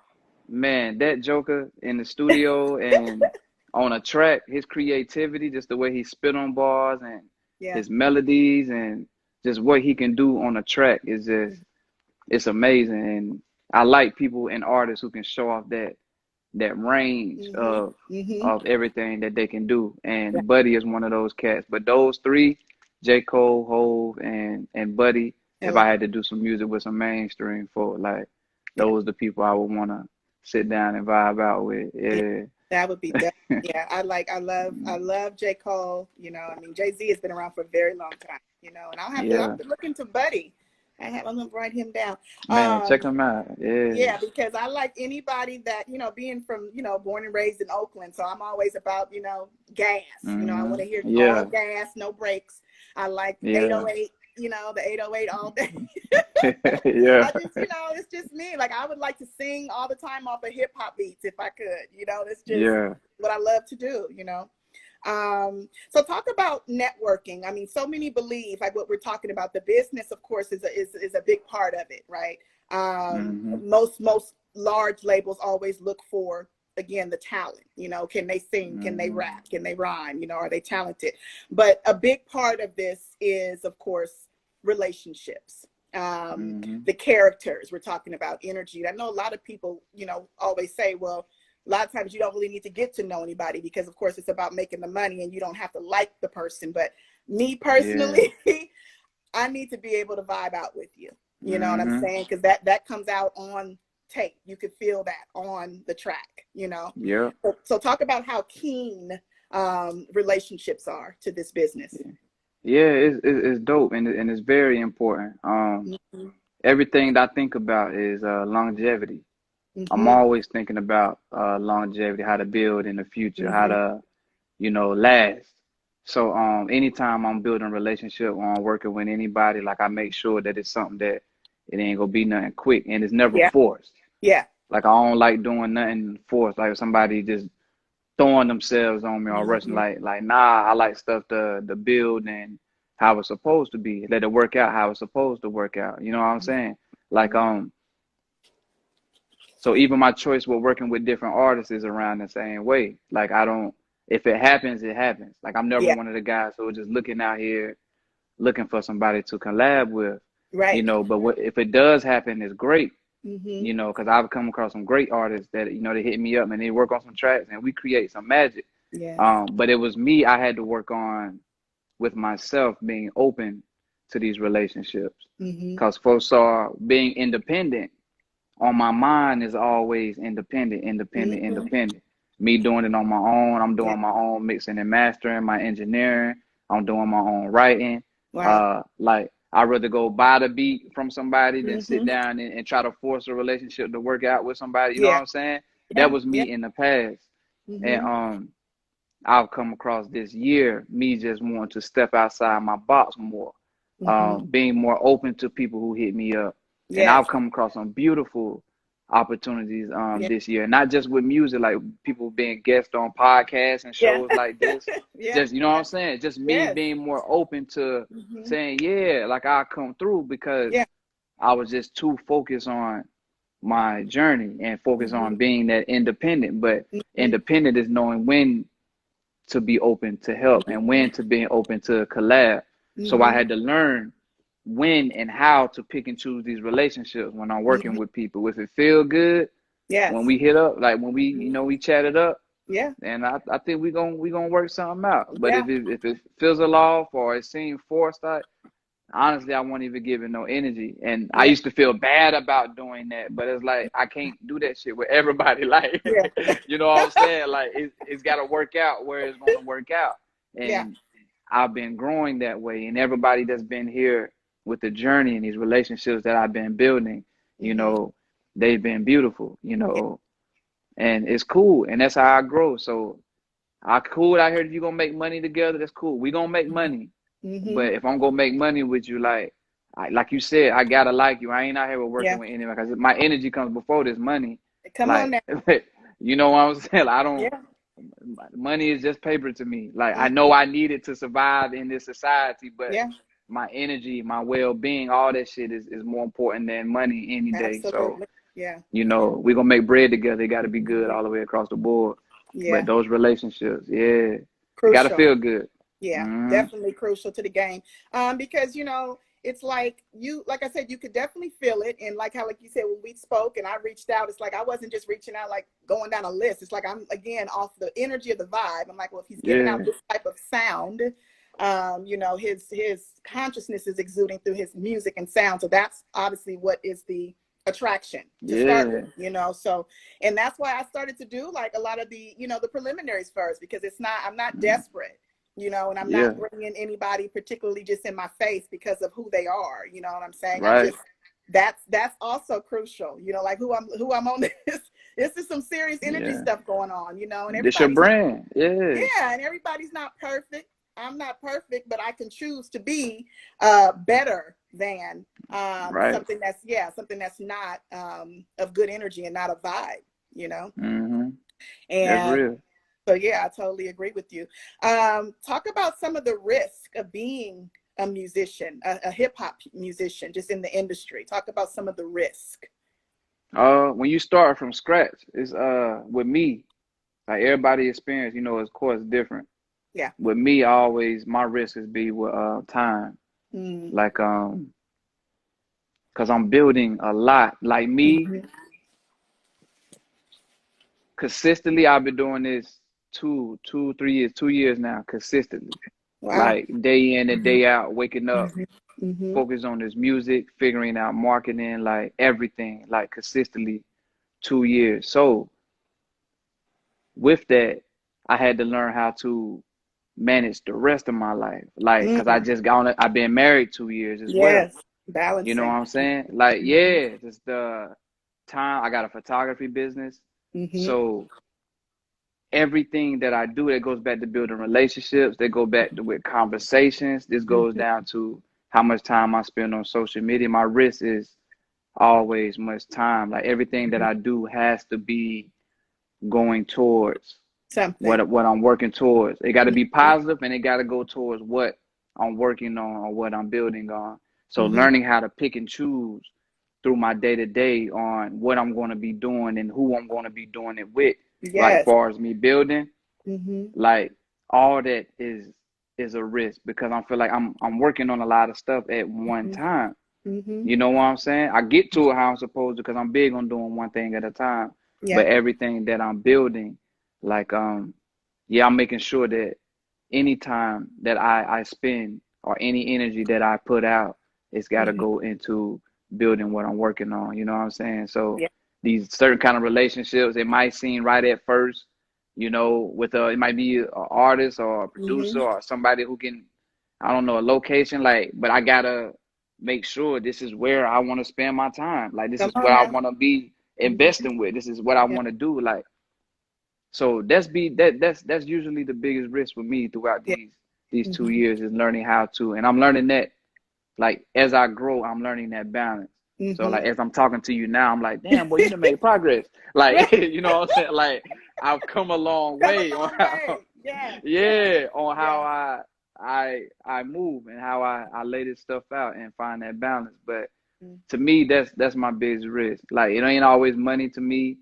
man, that Joker in the studio and on a track, his creativity, just the way he spit on bars and Yeah. his melodies and just what he can do on a track is just, it's amazing. And I like people and artists who can show off that range Mm-hmm. Mm-hmm. of everything that they can do. Yeah. And Buddy is one of those cats. But those three, J. Cole, Hove, and Buddy, if Oh, I had to do some music with some mainstream folk, like, yeah. those the people I would want to sit down and vibe out with. Yeah. Yeah. That would be dope. Yeah, I love J. Cole. You know, I mean, Jay-Z has been around for a very long time, you know, and I'll Yeah. have to look into Buddy. I'm gonna write him down. Man, check them out. Yeah. Yeah, because I like anybody that, you know, being from, you know, born and raised in Oakland. So I'm always about, you know, gas. You know, I want to hear all Yeah. gas, no brakes. I like Yeah. 808, you know, the 808 all day. Yeah. I just, you know, it's just me. Like, I would like to sing all the time off of hip hop beats if I could. You know, that's just Yeah. what I love to do, you know. So talk about networking. I mean, so many believe, like what we're talking about, the business, of course, is a big part of it, right? Hmm. Most large labels always look for, again, the talent. You know, can they sing? Can they Hmm. rap? Can they rhyme? You know, are they talented? But a big part of this is, of course, relationships. Hmm. The characters, we're talking about energy. I know a lot of people, you know, always say, well, a lot of times you don't really need to get to know anybody because, of course, it's about making the money and you don't have to like the person. But me Yeah. personally, I need to be able to vibe out with you. You know what I'm Hmm. saying? Because that comes out on tape. You could feel that on the track, you know? Yeah. So talk about how keen relationships are to this business. Yeah, it's dope and it's very important. Mm-hmm. Everything that I think about is longevity. I'm Mm-hmm. always thinking about longevity, how to build in the future, how Mm-hmm. to, last. So anytime I'm building a relationship or I'm working with anybody, like, I make sure that it's something that it ain't gonna be nothing quick and it's never Yeah. forced. Yeah. Like, I don't like doing nothing forced. Like, if somebody just throwing themselves on me or rushing, Mm-hmm. like, nah, I like stuff to build and how it's supposed to be. Let it work out how it's supposed to work out. You know what I'm saying? Like, so even my choice with working with different artists is around the same way. Like, I don't, if it happens, it happens. Like, I'm never Yeah. one of the guys who are just looking out here looking for somebody to collab with, Right. but if it does happen, it's great, Mm-hmm. because I've come across some great artists that, they hit me up and they work on some tracks and we create some magic. Yes. But it was me, I had to work on with myself being open to these relationships Mm-hmm. because folks saw being independent on my mind is always independent, independent, Mm-hmm. independent. Me doing it on my own. I'm Yeah. doing my own mixing and mastering, my engineering. I'm doing my own writing. Wow. Like, I'd rather go buy the beat from somebody than sit Mm-hmm. down and try to force a relationship to work out with somebody. You know what Yeah. I'm saying? That Yeah. was Yeah. me in the past. And Mm-hmm. I've come across this year, me just wanting to step outside my box more, Mm-hmm. being more open to people who hit me up. And Yes. I've come across some beautiful opportunities Yeah. this year, not just with music, like people being guests on podcasts and Yeah. shows like this. Yeah. Just, you know what Yeah. I'm saying? Just me Yes. being more open to Mm-hmm. saying, yeah, like, I'll come through because Yeah. I was just too focused on my journey and focused Mm-hmm. on being that independent. But Mm-hmm. independent is knowing when to be open to help and Mm-hmm. when to be open to collab. So I Mm-hmm. had to learn when and how to pick and choose these relationships when I'm working Mm-hmm. with people. If it feel good, when Yes. we hit up, like when we, Mm-hmm. we chatted up, Yeah. and I think we gonna work something out. But Yeah. if it fizzle off or it seems forced, honestly, I won't even give it no energy. And I Yeah. used to feel bad about doing that, but it's like I can't do that shit with everybody. Like, Yeah. you know what I'm saying? Like, it's got to work out where it's going to work out. Yeah. And I've been growing that way. And everybody that's been here with the journey and these relationships that I've been building, you Mm-hmm. know, they've been beautiful, Yeah. and it's cool. And that's how I grow. So I cool out here. If you're going to make money together, that's cool. We going to make money. Mm-hmm. But if I'm gonna make money with you, like, like you said, I gotta like you. I ain't out here working Yeah. with anybody because my energy comes before this money. Come on Like, now. you know what I'm saying? I don't. Yeah. Money is just paper to me. Like, I know Mhm. I need it to survive in this society, but Yeah. my energy, my well-being, all that shit is more important than money any day. So, Absolutely. Yeah. we're gonna make bread together. It got to be good Mhm. all the way across the board. But Yeah. those relationships, yeah, it got to Crucial. feel good. Yeah, Hmm. definitely crucial to the game. Because it's like like I said, you could definitely feel it. And like you said, when we spoke and I reached out, it's like I wasn't just reaching out like going down a list. It's like I'm again off the energy of the vibe. I'm like, well, if he's giving out Yeah, this type of sound, his consciousness is exuding through his music and sound. So that's obviously what is the attraction to start yeah, with. So, and that's why I started to do like a lot of the preliminaries first, because I'm not desperate, and I'm yeah. not bringing anybody particularly just in my face because of who they are. You know what I'm saying? I Right. just, that's also crucial, like who I'm on this. This is some serious energy Yeah. stuff going on, and This your everybody's not, brand. Yeah. yeah, and everybody's not perfect. I'm not perfect, but I can choose to be better than Right. something that's not of good energy and not a vibe. Hmm. That's And real. so, yeah, I totally agree with you. Talk about some of the risk of being a musician, a hip hop musician, just in the industry. Talk about some of the risk. When you start from scratch, it's with me, like everybody experience, of course different. Yeah. With me, always my risk is be with time. Mm-hmm. Like cause I'm building a lot. Like me, Mm-hmm. consistently, I've been doing this 3 years, 2 years now, consistently. Wow. Like day in and Mm-hmm. day out, waking up, Mm-hmm. Mm-hmm. focus on this music, figuring out marketing, like everything, like consistently 2 years. So with that, I had to learn how to manage the rest of my life. Like, cause I Mm. just got on it. I've been married 2 years as well. Yes. You know what Balancing. I'm saying? Like, Mm-hmm. yeah, just the time I got a photography business. Mm-hmm. So everything that I do, that goes back to building relationships, that go back to with conversations. This goes Mm-hmm. down to how much time I spend on social media. My risk is always much time. Like everything that Mm-hmm. I do has to be going towards Something. what I'm working towards. It got to be Mm-hmm. positive and it got to go towards what I'm working on or what I'm building on. So Mm-hmm. learning how to pick and choose through my day to day on what I'm going to be doing and who I'm going to be doing it with, like Yes. far as me building, Mm-hmm. like all that is a risk because I feel like I'm working on a lot of stuff at one Mm-hmm. time. Mm-hmm. You know what I'm saying? I get to it how I'm supposed to because I'm big on doing one thing at a time. Yeah. But everything that I'm building, like yeah, I'm making sure that any time that I spend or any energy that I put out, it's got to Mm-hmm. go into building what I'm working on. You know what I'm saying? So Yeah. these certain kind of relationships, it might seem right at first, with it might be an artist or a producer Mm-hmm. or somebody who can, I don't know, a location, like, but I gotta make sure this is where I want to spend my time. Like this Come is what on I now. want to be Mm-hmm. investing with. This is what I Yeah. want to do. Like so that's usually the biggest risk with me throughout Yeah. these two Mm-hmm. years is learning how to, and I'm learning that like as I grow, I'm learning that balance. So Mm-hmm. like as I'm talking to you now, I'm like, damn, boy, you done made progress. Like, Right. you know what I'm saying? Like I've come a long Come a way on long how, way. Yeah. Yeah. yeah, on how Yeah. I move and how I lay this stuff out and find that balance. But Mm-hmm. to me, that's my biggest risk. Like it ain't always money to me.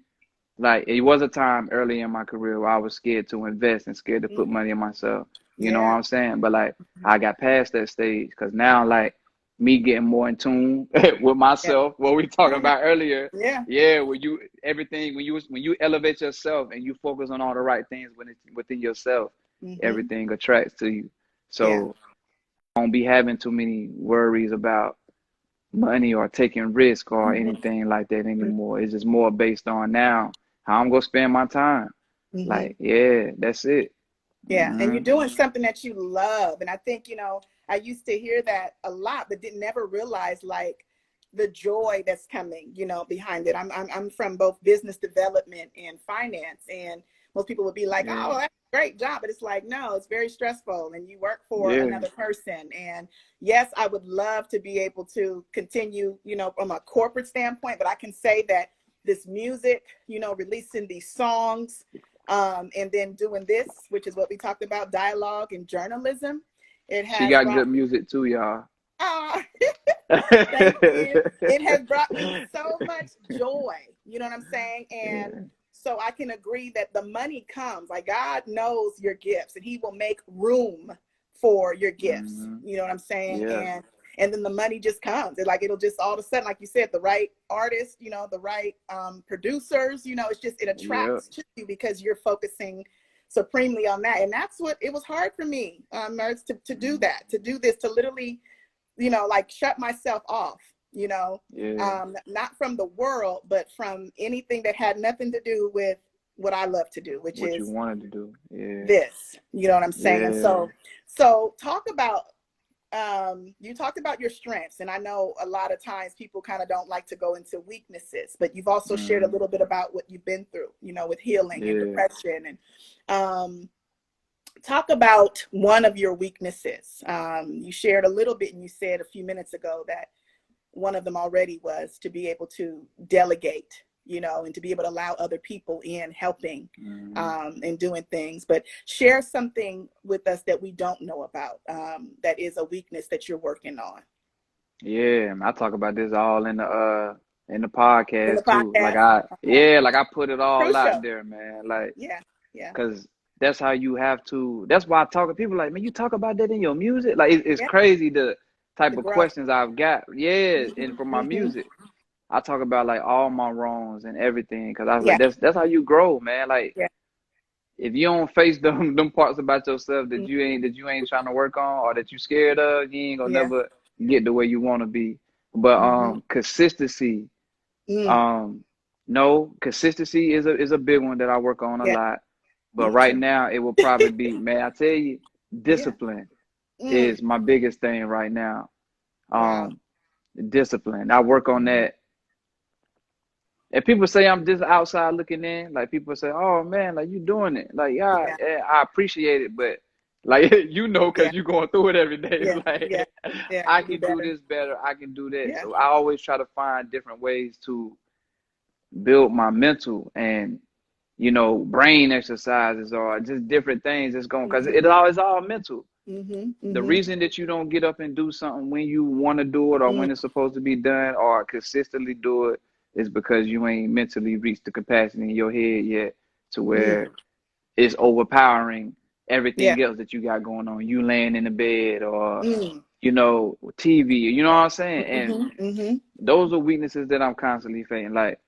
Like it was a time early in my career where I was scared to invest and scared to put Mm-hmm. money in myself. You know what Yeah. I'm saying? But like I got past that stage because now like me getting more in tune with Yeah. myself, what we Come talking on now. about earlier. Yeah. Yeah, when you everything when you elevate yourself and you focus on all the right things within yourself, Mm-hmm. everything attracts to you. Yeah. So I don't be having too many worries about money or taking risk or Mm-hmm. anything like that anymore. It's just more based on now how I'm gonna spend my time. Mm-hmm. Like, yeah, that's it. Yeah, and you're Hmm. doing something that you love. And I think, I used to hear that a lot, but didn't never realize like the joy that's coming, behind it. I'm from both business development and finance. And most people would be like, Yeah. oh, that's a great job. But it's like, no, it's very stressful and you work for Yeah. another person. And yes, I would love to be able to continue, you know, from a corporate standpoint, but I can say that this music, you know, releasing these songs, and then doing this, which is what we talked about, dialogue and journalism, it She has got brought good me, music too, y'all. ah, thank you. It has brought me so much joy. You know what I'm saying? And Yeah. so I can agree that the money comes. Like God knows your gifts and he will make room for your gifts. Hmm. You know what I'm saying? Yeah. And then the money just comes. It like it'll just all of a sudden, like you said, the right artist, you know, the right producers, you know, it's just it Yeah. attracts to you because you're focusing supremely on that. And that's what it was hard for me, Mertz, to do Mhm. that, to do this, to literally, you know, like shut myself off, you know, Yeah. not from the world, but from anything that had nothing to do with what I love to do, which What you is wanted to do. Yeah. this, you know what I'm saying? Yeah. So talk about, you talked about your strengths. And I know a lot of times people kind of don't like to go into weaknesses, but you've also shared a Hmm. little bit about what you've been through, you know, with healing and Yeah. depression and, talk about one of your weaknesses. You shared a little bit and you said a few minutes ago that one of them already was to be able to delegate, you know, and to be able to allow other people in helping, Hmm. and doing things. But share something with us that we don't know about, that is a weakness that you're working on Yeah. I talk about this all in the in the podcast too. Like podcast. I Okay. yeah, like I put it all out Crucial. there, man. Like, Yeah. Yeah. cause that's how you have to. That's why I talk to people like, man, you talk about that in your music. Like it's Yeah. crazy the type The of growth. questions I've got. Yeah, and from Hmm. my Hmm. music, I talk about like all my wrongs and everything. Cause I was like, Yeah. that's how you grow, man. Like Yeah. if you don't face them parts about yourself Mhm. that you ain't trying to work on or that you scared of, you ain't gonna Yeah. never get the way you want to be. But Hmm. consistency, Mm. um no, consistency is a big one that I work on a Yeah. lot. But Me right too. now it will probably be, man, I tell you, Yeah. discipline Mm. is my biggest thing right now. Wow. Um discipline. I work on Hmm. that. And people say I'm just outside looking in. Like people say, "Oh man, like you doing it." Like yeah, Yeah. yeah, I appreciate it, but like you know, Yeah. because you're going through it every day. It's Yeah. Yeah. like Yeah. I Could be can do better. this better. I can do that. Yeah. So I always try to find different ways to build my mental and brain exercises or just different things. It's going because Hmm. it's all mental. Hmm. The Hmm. reason that you don't get up and do something when you want to do it or Mm. when it's supposed to be done or consistently do it is because you ain't mentally reached the capacity in your head yet to Mm. where it's overpowering Yeah. everything else that you got going on. You laying in the bed or, Mm. TV, you know what I'm saying? And Hmm. Hmm. those are weaknesses that I'm constantly facing. Like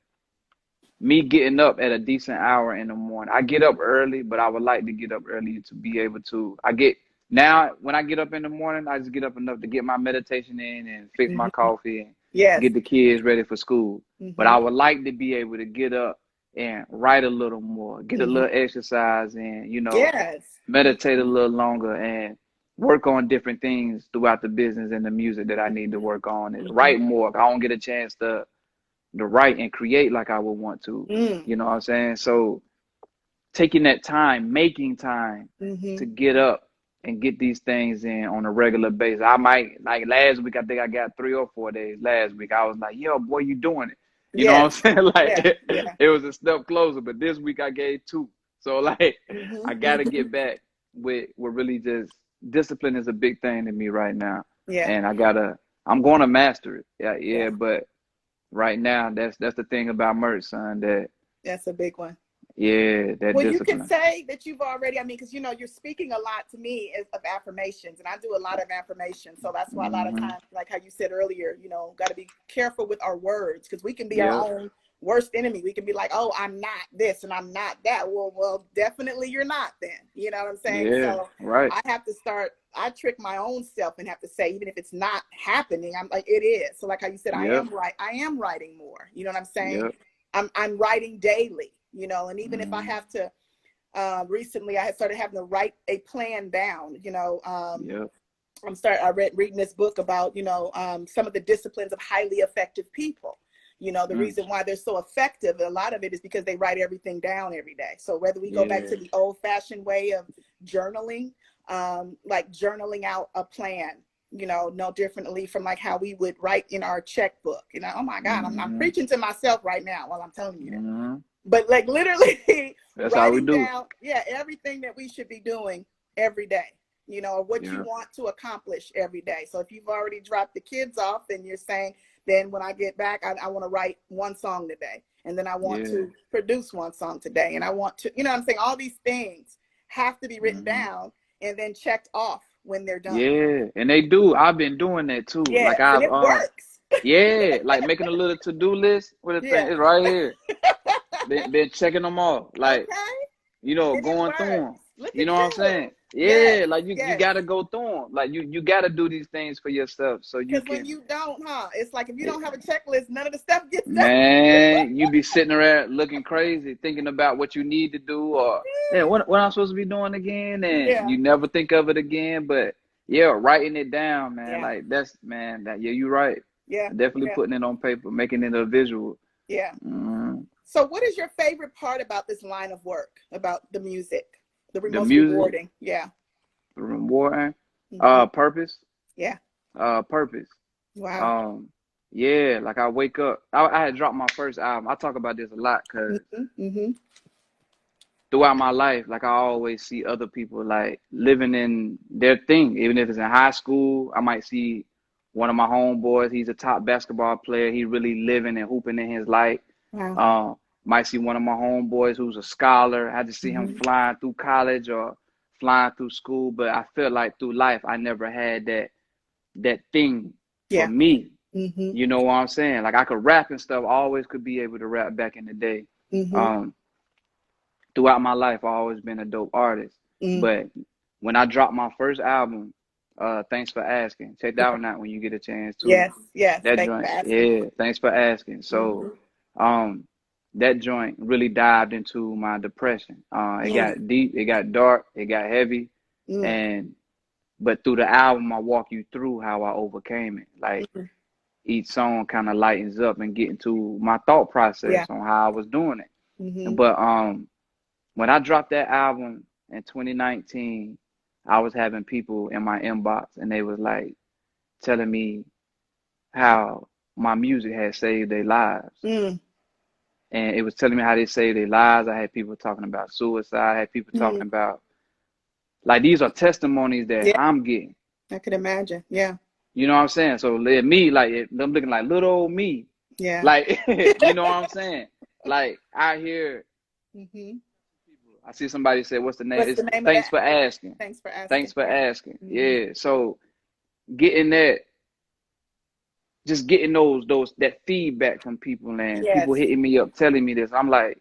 me getting up at a decent hour in the morning. I get up early, but I would like to get up early to be able to. Now when I get up in the morning, I just get up enough to get my meditation in and fix my Hmm. coffee and Yes. get the kids ready for school. But Hmm. I would like to be able to get up and write a little more, get a Hmm. little exercise and, Yes. meditate a little longer and work on different things throughout the business and the music that I need to work on and Hmm. write more. I don't get a chance to write and create like I would want to. Mm. You know what I'm saying? So taking that time, making time Hmm. to get up and get these things in on a regular basis. I might like last week I think I got 3 or 4 days last week. I was like, yo, boy, you doing it. You know what I'm Yes. saying? Like Yeah. Yeah. it was a step closer, but this week I gave 2. So like Hmm. I gotta Hmm. get back with really just discipline is a big thing to me right now. Yeah. And I'm gonna master it. Yeah, Yeah. yeah, but right now that's the thing about MyrtsSon that That's a big one. yeah, that Well, you can discipline. say that you've already, I mean, because you're speaking a lot to me of affirmations, and I do a lot of affirmations. So that's why a lot of Hmm. times, like how you said earlier, got to be careful with our words because we can be our Yep. own worst enemy. We can be like, oh, I'm not this and I'm not that. Well, definitely you're not then. You know what I'm saying? Yeah. So Right. I have to start, I trick my own self and have to say, even if it's not happening, I'm like, it is. So like how you said, Yep. I am writing more. You know what I'm saying? Yep. I'm writing daily, and even if I Hmm. have to, recently I had started having to write a plan down, Yep. I read reading this book about, some of the disciplines of highly effective people. You know, the Mm. reason why they're so effective, a lot of it is because they write everything down every day. So whether we go back Yeah. to the old fashioned way of journaling, like journaling out a plan, you know, no differently from like how we would write in our checkbook. You know, oh my God, I'm Mm-hmm. preaching to myself right now while I'm telling you that. Mm-hmm. But like literally That's how we writing do it. down, yeah, everything that we should be doing every day, you know, what you Yeah. want to accomplish every day. So if you've already dropped the kids off and you're saying, then when I get back, I want to write one song today. And then I want Yeah. to produce one song today. And I want to, you know what I'm saying? All these things have to be written Mm-hmm. down and then checked off when they're done. Yeah. And they do. I've been doing that too. Like Yes, and I've it works. yeah, like making a little to-do list with a thing. Yeah. It's right here. Been checking them off. Like, Okay. you know, And it going through them. works. Look You at know what I'm you. saying? Yes. Yeah, like you Yes. gotta go through them. Like you gotta do these things for yourself so you Because when can. you don't, it's like if you don't have a checklist, none of the stuff gets done. Man, you be sitting there looking crazy, thinking about what you need to do, or yeah, what I'm supposed to be doing again, and Yeah. you never think of it again. But yeah, writing it down, man, Yeah. like that's man, that yeah, you're right. Yeah. Definitely Yeah. putting it on paper, making it a visual. Yeah. Mm. So what is your favorite part about this line of work, about the music? The The most music, rewarding. Yeah. rewarding, Hmm. purpose, Yeah. purpose. Wow. Um, yeah, like I wake up. I had dropped my first album. I talk about this a lot because Hmm. Hmm. throughout my life, like I always see other people like living in their thing. Even if it's in high school, I might see one of my homeboys. He's a top basketball player. He really living and hooping in his life. Wow. Might see one of my homeboys who's a scholar. I just see him Hmm. flying through college or flying through school. But I feel like through life, I never had that thing for Yeah. me. Hmm. You know what I'm saying? Like I could rap and stuff. I always could be able to rap back in the day. Hmm. Um, Throughout my life, I've always been a dope artist. Mm. But when I dropped my first album, Thanks for Asking. Check that Okay. one out when you get a chance too. Yes. Yes. That Thanks for joint, asking. yeah, Thanks for Asking. So, Hmm. um, that joint really dived into my depression. It Mm. got deep, it got dark, it got heavy, Mm. and but through the album, I walk you through how I overcame it. Like Mm. each song kind of lightens up and get into my thought Yeah. process on how I was doing it. Hmm. But when I dropped that album in 2019, I was having people in my inbox and they was like telling me how my music had saved their lives. Mm. And it was telling me how they saved their lives. I had people talking about suicide. I had people talking Mm. about, like, these are testimonies that Yeah. I'm getting. I could imagine. Yeah. You know what I'm saying? So me, like, I'm looking like little old me. Yeah. Like, you know what I'm saying? Like, I hear, Hmm. I see somebody say, what's the name? What's It's the name of Thanks that? for Asking. Thanks for Thanks asking. for Yeah. asking. Hmm. Yeah. So getting that, just getting those that feedback from people and people Yes. hitting me up telling me this. I'm like,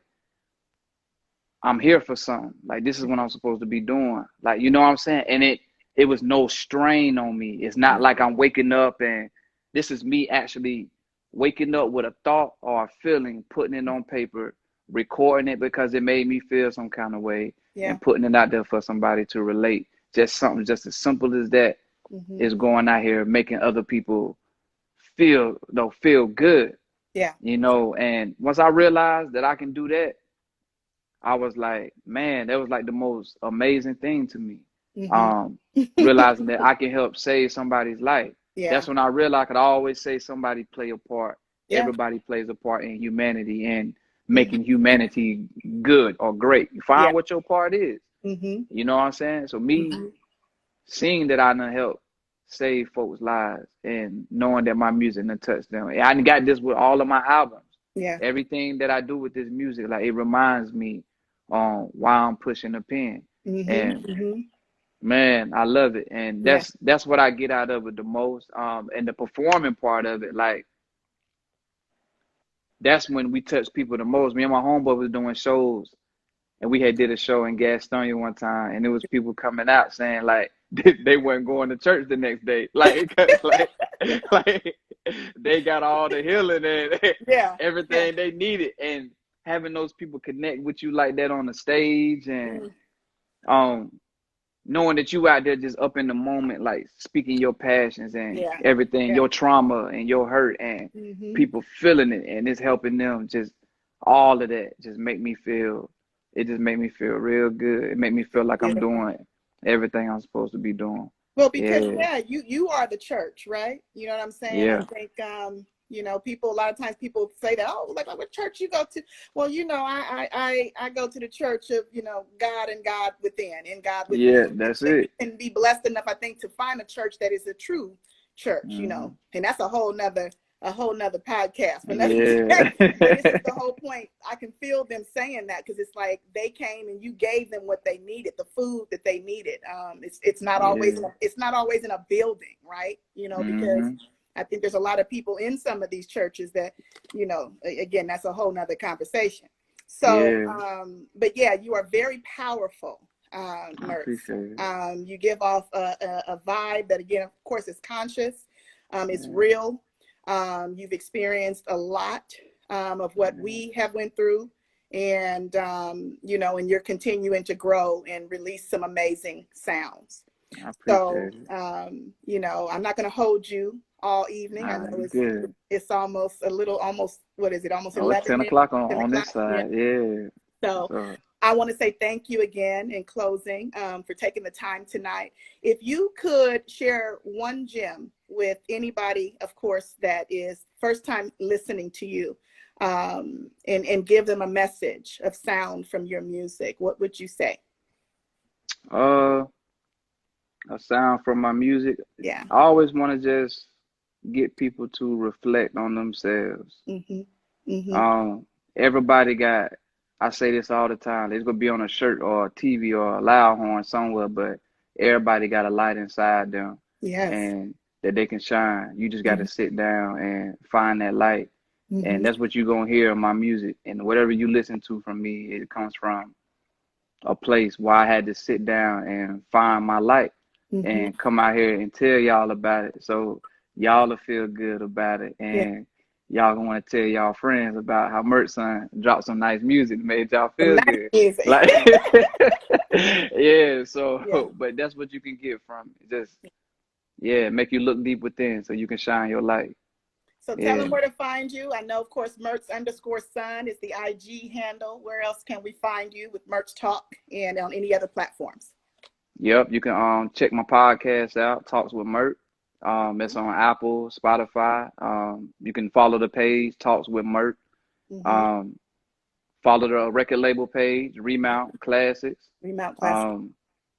I'm here for something. Like this is what I'm supposed to be doing. Like you know what I'm saying? And it was no strain on me. It's not like I'm waking up and this is me actually waking up with a thought or a feeling, putting it on paper, recording it because it made me feel some kind of way, Yeah. and putting it out there for somebody to relate. Just something just as simple as that Hmm. is going out here making other people feel good, Yeah. you know. And once I realized that I can do that, I was like, man, that was like the most amazing thing to me. Hmm. Um, Realizing that I can help save somebody's life. Yeah. That's when I realized I could always say somebody play a part. Yeah. Everybody plays a part in humanity and Hmm. making humanity good or great. You Yeah. find what your part is. Hmm. You know what I'm saying? So me Hmm. seeing that I done help save folks' lives and knowing that my music done touched them. I done got this with all of my albums. Yeah. Everything that I do with this music, like it reminds me why I'm pushing the pen. Hmm. And Hmm. man, I love it. And Yeah. that's what I get out of it the most. And the performing part of it, like that's when we touch people the most. Me and my homeboy was doing shows and we had did a show in Gastonia one time, and it was people coming out saying like they weren't going to church the next day, like they got all the healing and Yeah. Yeah. everything they needed, and having those people connect with you like that on the stage, and Mm. um knowing that you out there just up in the moment, like speaking your passions and Yeah. everything, Yeah. your trauma and your hurt, and Hmm. people feeling it, and it's helping them. Just all of that just make me feel. It just make me feel real good. It make me feel like I'm Beautiful. doing everything I'm supposed to be doing. Well, because Yeah, yeah, you are the church, right? You know what I'm saying? I yeah, think people, a lot of times people say that, oh, like what church you go to? Well, I go to the church of, God and God within, and God within. yeah. That's And we it. can be blessed enough, I think, to find a church that is a true church, Hmm. and that's a whole nother podcast. But that's Yeah, but this is the whole point. I can feel them saying that, because it's like they came and you gave them what they needed, the food that they needed. It's not always yeah. in a building, right? Because Hmm. I think there's a lot of people in some of these churches that, again, that's a whole nother conversation. So, Yeah. but yeah, you are very powerful, I Myrt. appreciate it. You give off a vibe that, again, of course, is conscious, it's Yeah, real. You've experienced a lot of what yeah. we have went through, and and you're continuing to grow and release some amazing sounds. I So, appreciate it. I'm not going to hold you all evening. I Nah, know you it's good. it's almost, what is it? Almost Oh, it's 11 10 now. o'clock on 10 this o'clock. Yeah. side. Yeah. So So, I want to say thank you again in closing, for taking the time tonight. If you could share one gem with anybody, of course, that is first time listening to you, and give them a message of sound from your music, what would you say? uh, a sound from my music. Yeah. I always want to just get people to reflect on themselves. Mm-hmm. Mm-hmm. Um, everybody got, I say this all the time, it's gonna be on a shirt or a TV or a loud horn somewhere, but everybody got a light inside them Yes. and that they can shine. You just got Mm-hmm. to sit down and find that light. Mm-hmm. And that's what you're gonna hear in my music. And whatever you listen to from me, it comes from a place where I had to sit down and find my light Mm-hmm. and come out here and tell y'all about it. So y'all will feel good about it. Yeah. And y'all gonna want to tell y'all friends about how MyrtsSon dropped some nice music and made y'all Some feel nice good. music. Like, yeah, Yeah. so, but that's what you can get from it. Just, yeah, make you look deep within so you can shine your light. So tell Yeah. them where to find you. I know, of course, Myrts_son is the IG handle. Where else can we find you with Myrts Talk and on any other platforms? Yep, you can check my podcast out, Talks with Myrt. It's on Apple, Spotify. You can follow the page, Talks with Myrt. Mm-hmm. Um, follow the record label page, Remount Classics. Remount Classics. Um,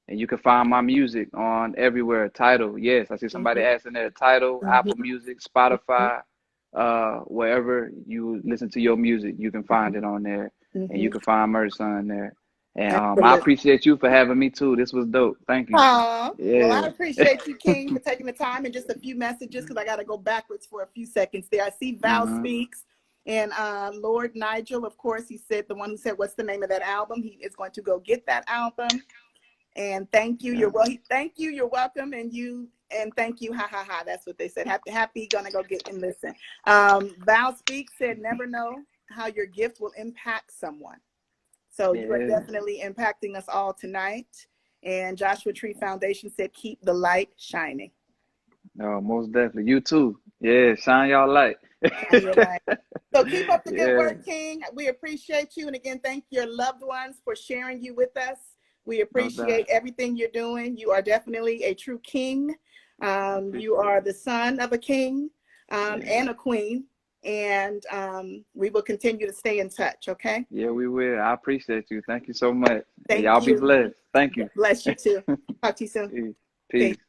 and you can find my music on everywhere. Title, yes, I see somebody Mm-hmm. asking there. Title, Mm-hmm. Apple Music, Mm-hmm. Spotify, wherever you listen to your music, you can find it on there, and Mm-hmm. you can find MyrtsSon there. And I Absolutely. appreciate you for having me too. This was dope. Thank you. Well, I Yeah. appreciate you, King, for taking the time, and just a few messages, because I got to go backwards for a few seconds there. I see Val Hmm. speaks, and Lord Nigel, of course, he said, the one who said, "What's the name of that album?" He is going to go get that album. And thank you. Yeah. Thank you. You're welcome. And thank you. Ha ha ha. That's what they said. Happy. Gonna go get and listen. Val Speaks said, "Never know how your gift will impact someone." So you are Yeah. definitely impacting us all tonight. And Joshua Tree Foundation said, "Keep the light shining." No, most definitely. You too. Yeah. Shine y'all light. Shine your light. So keep up the good Yeah. work, King. We appreciate you. And again, thank your loved ones for sharing you with us. We No doubt. appreciate everything you're doing. You are definitely a true king. I You appreciate are it. the son of a king, Yeah. and a queen. And we will continue to stay in touch. Okay. Yeah, we will. I appreciate you. Thank you so much. And Thank y'all be you. blessed. Thank you. Bless you too. Talk to you soon. Peace. Peace. Peace.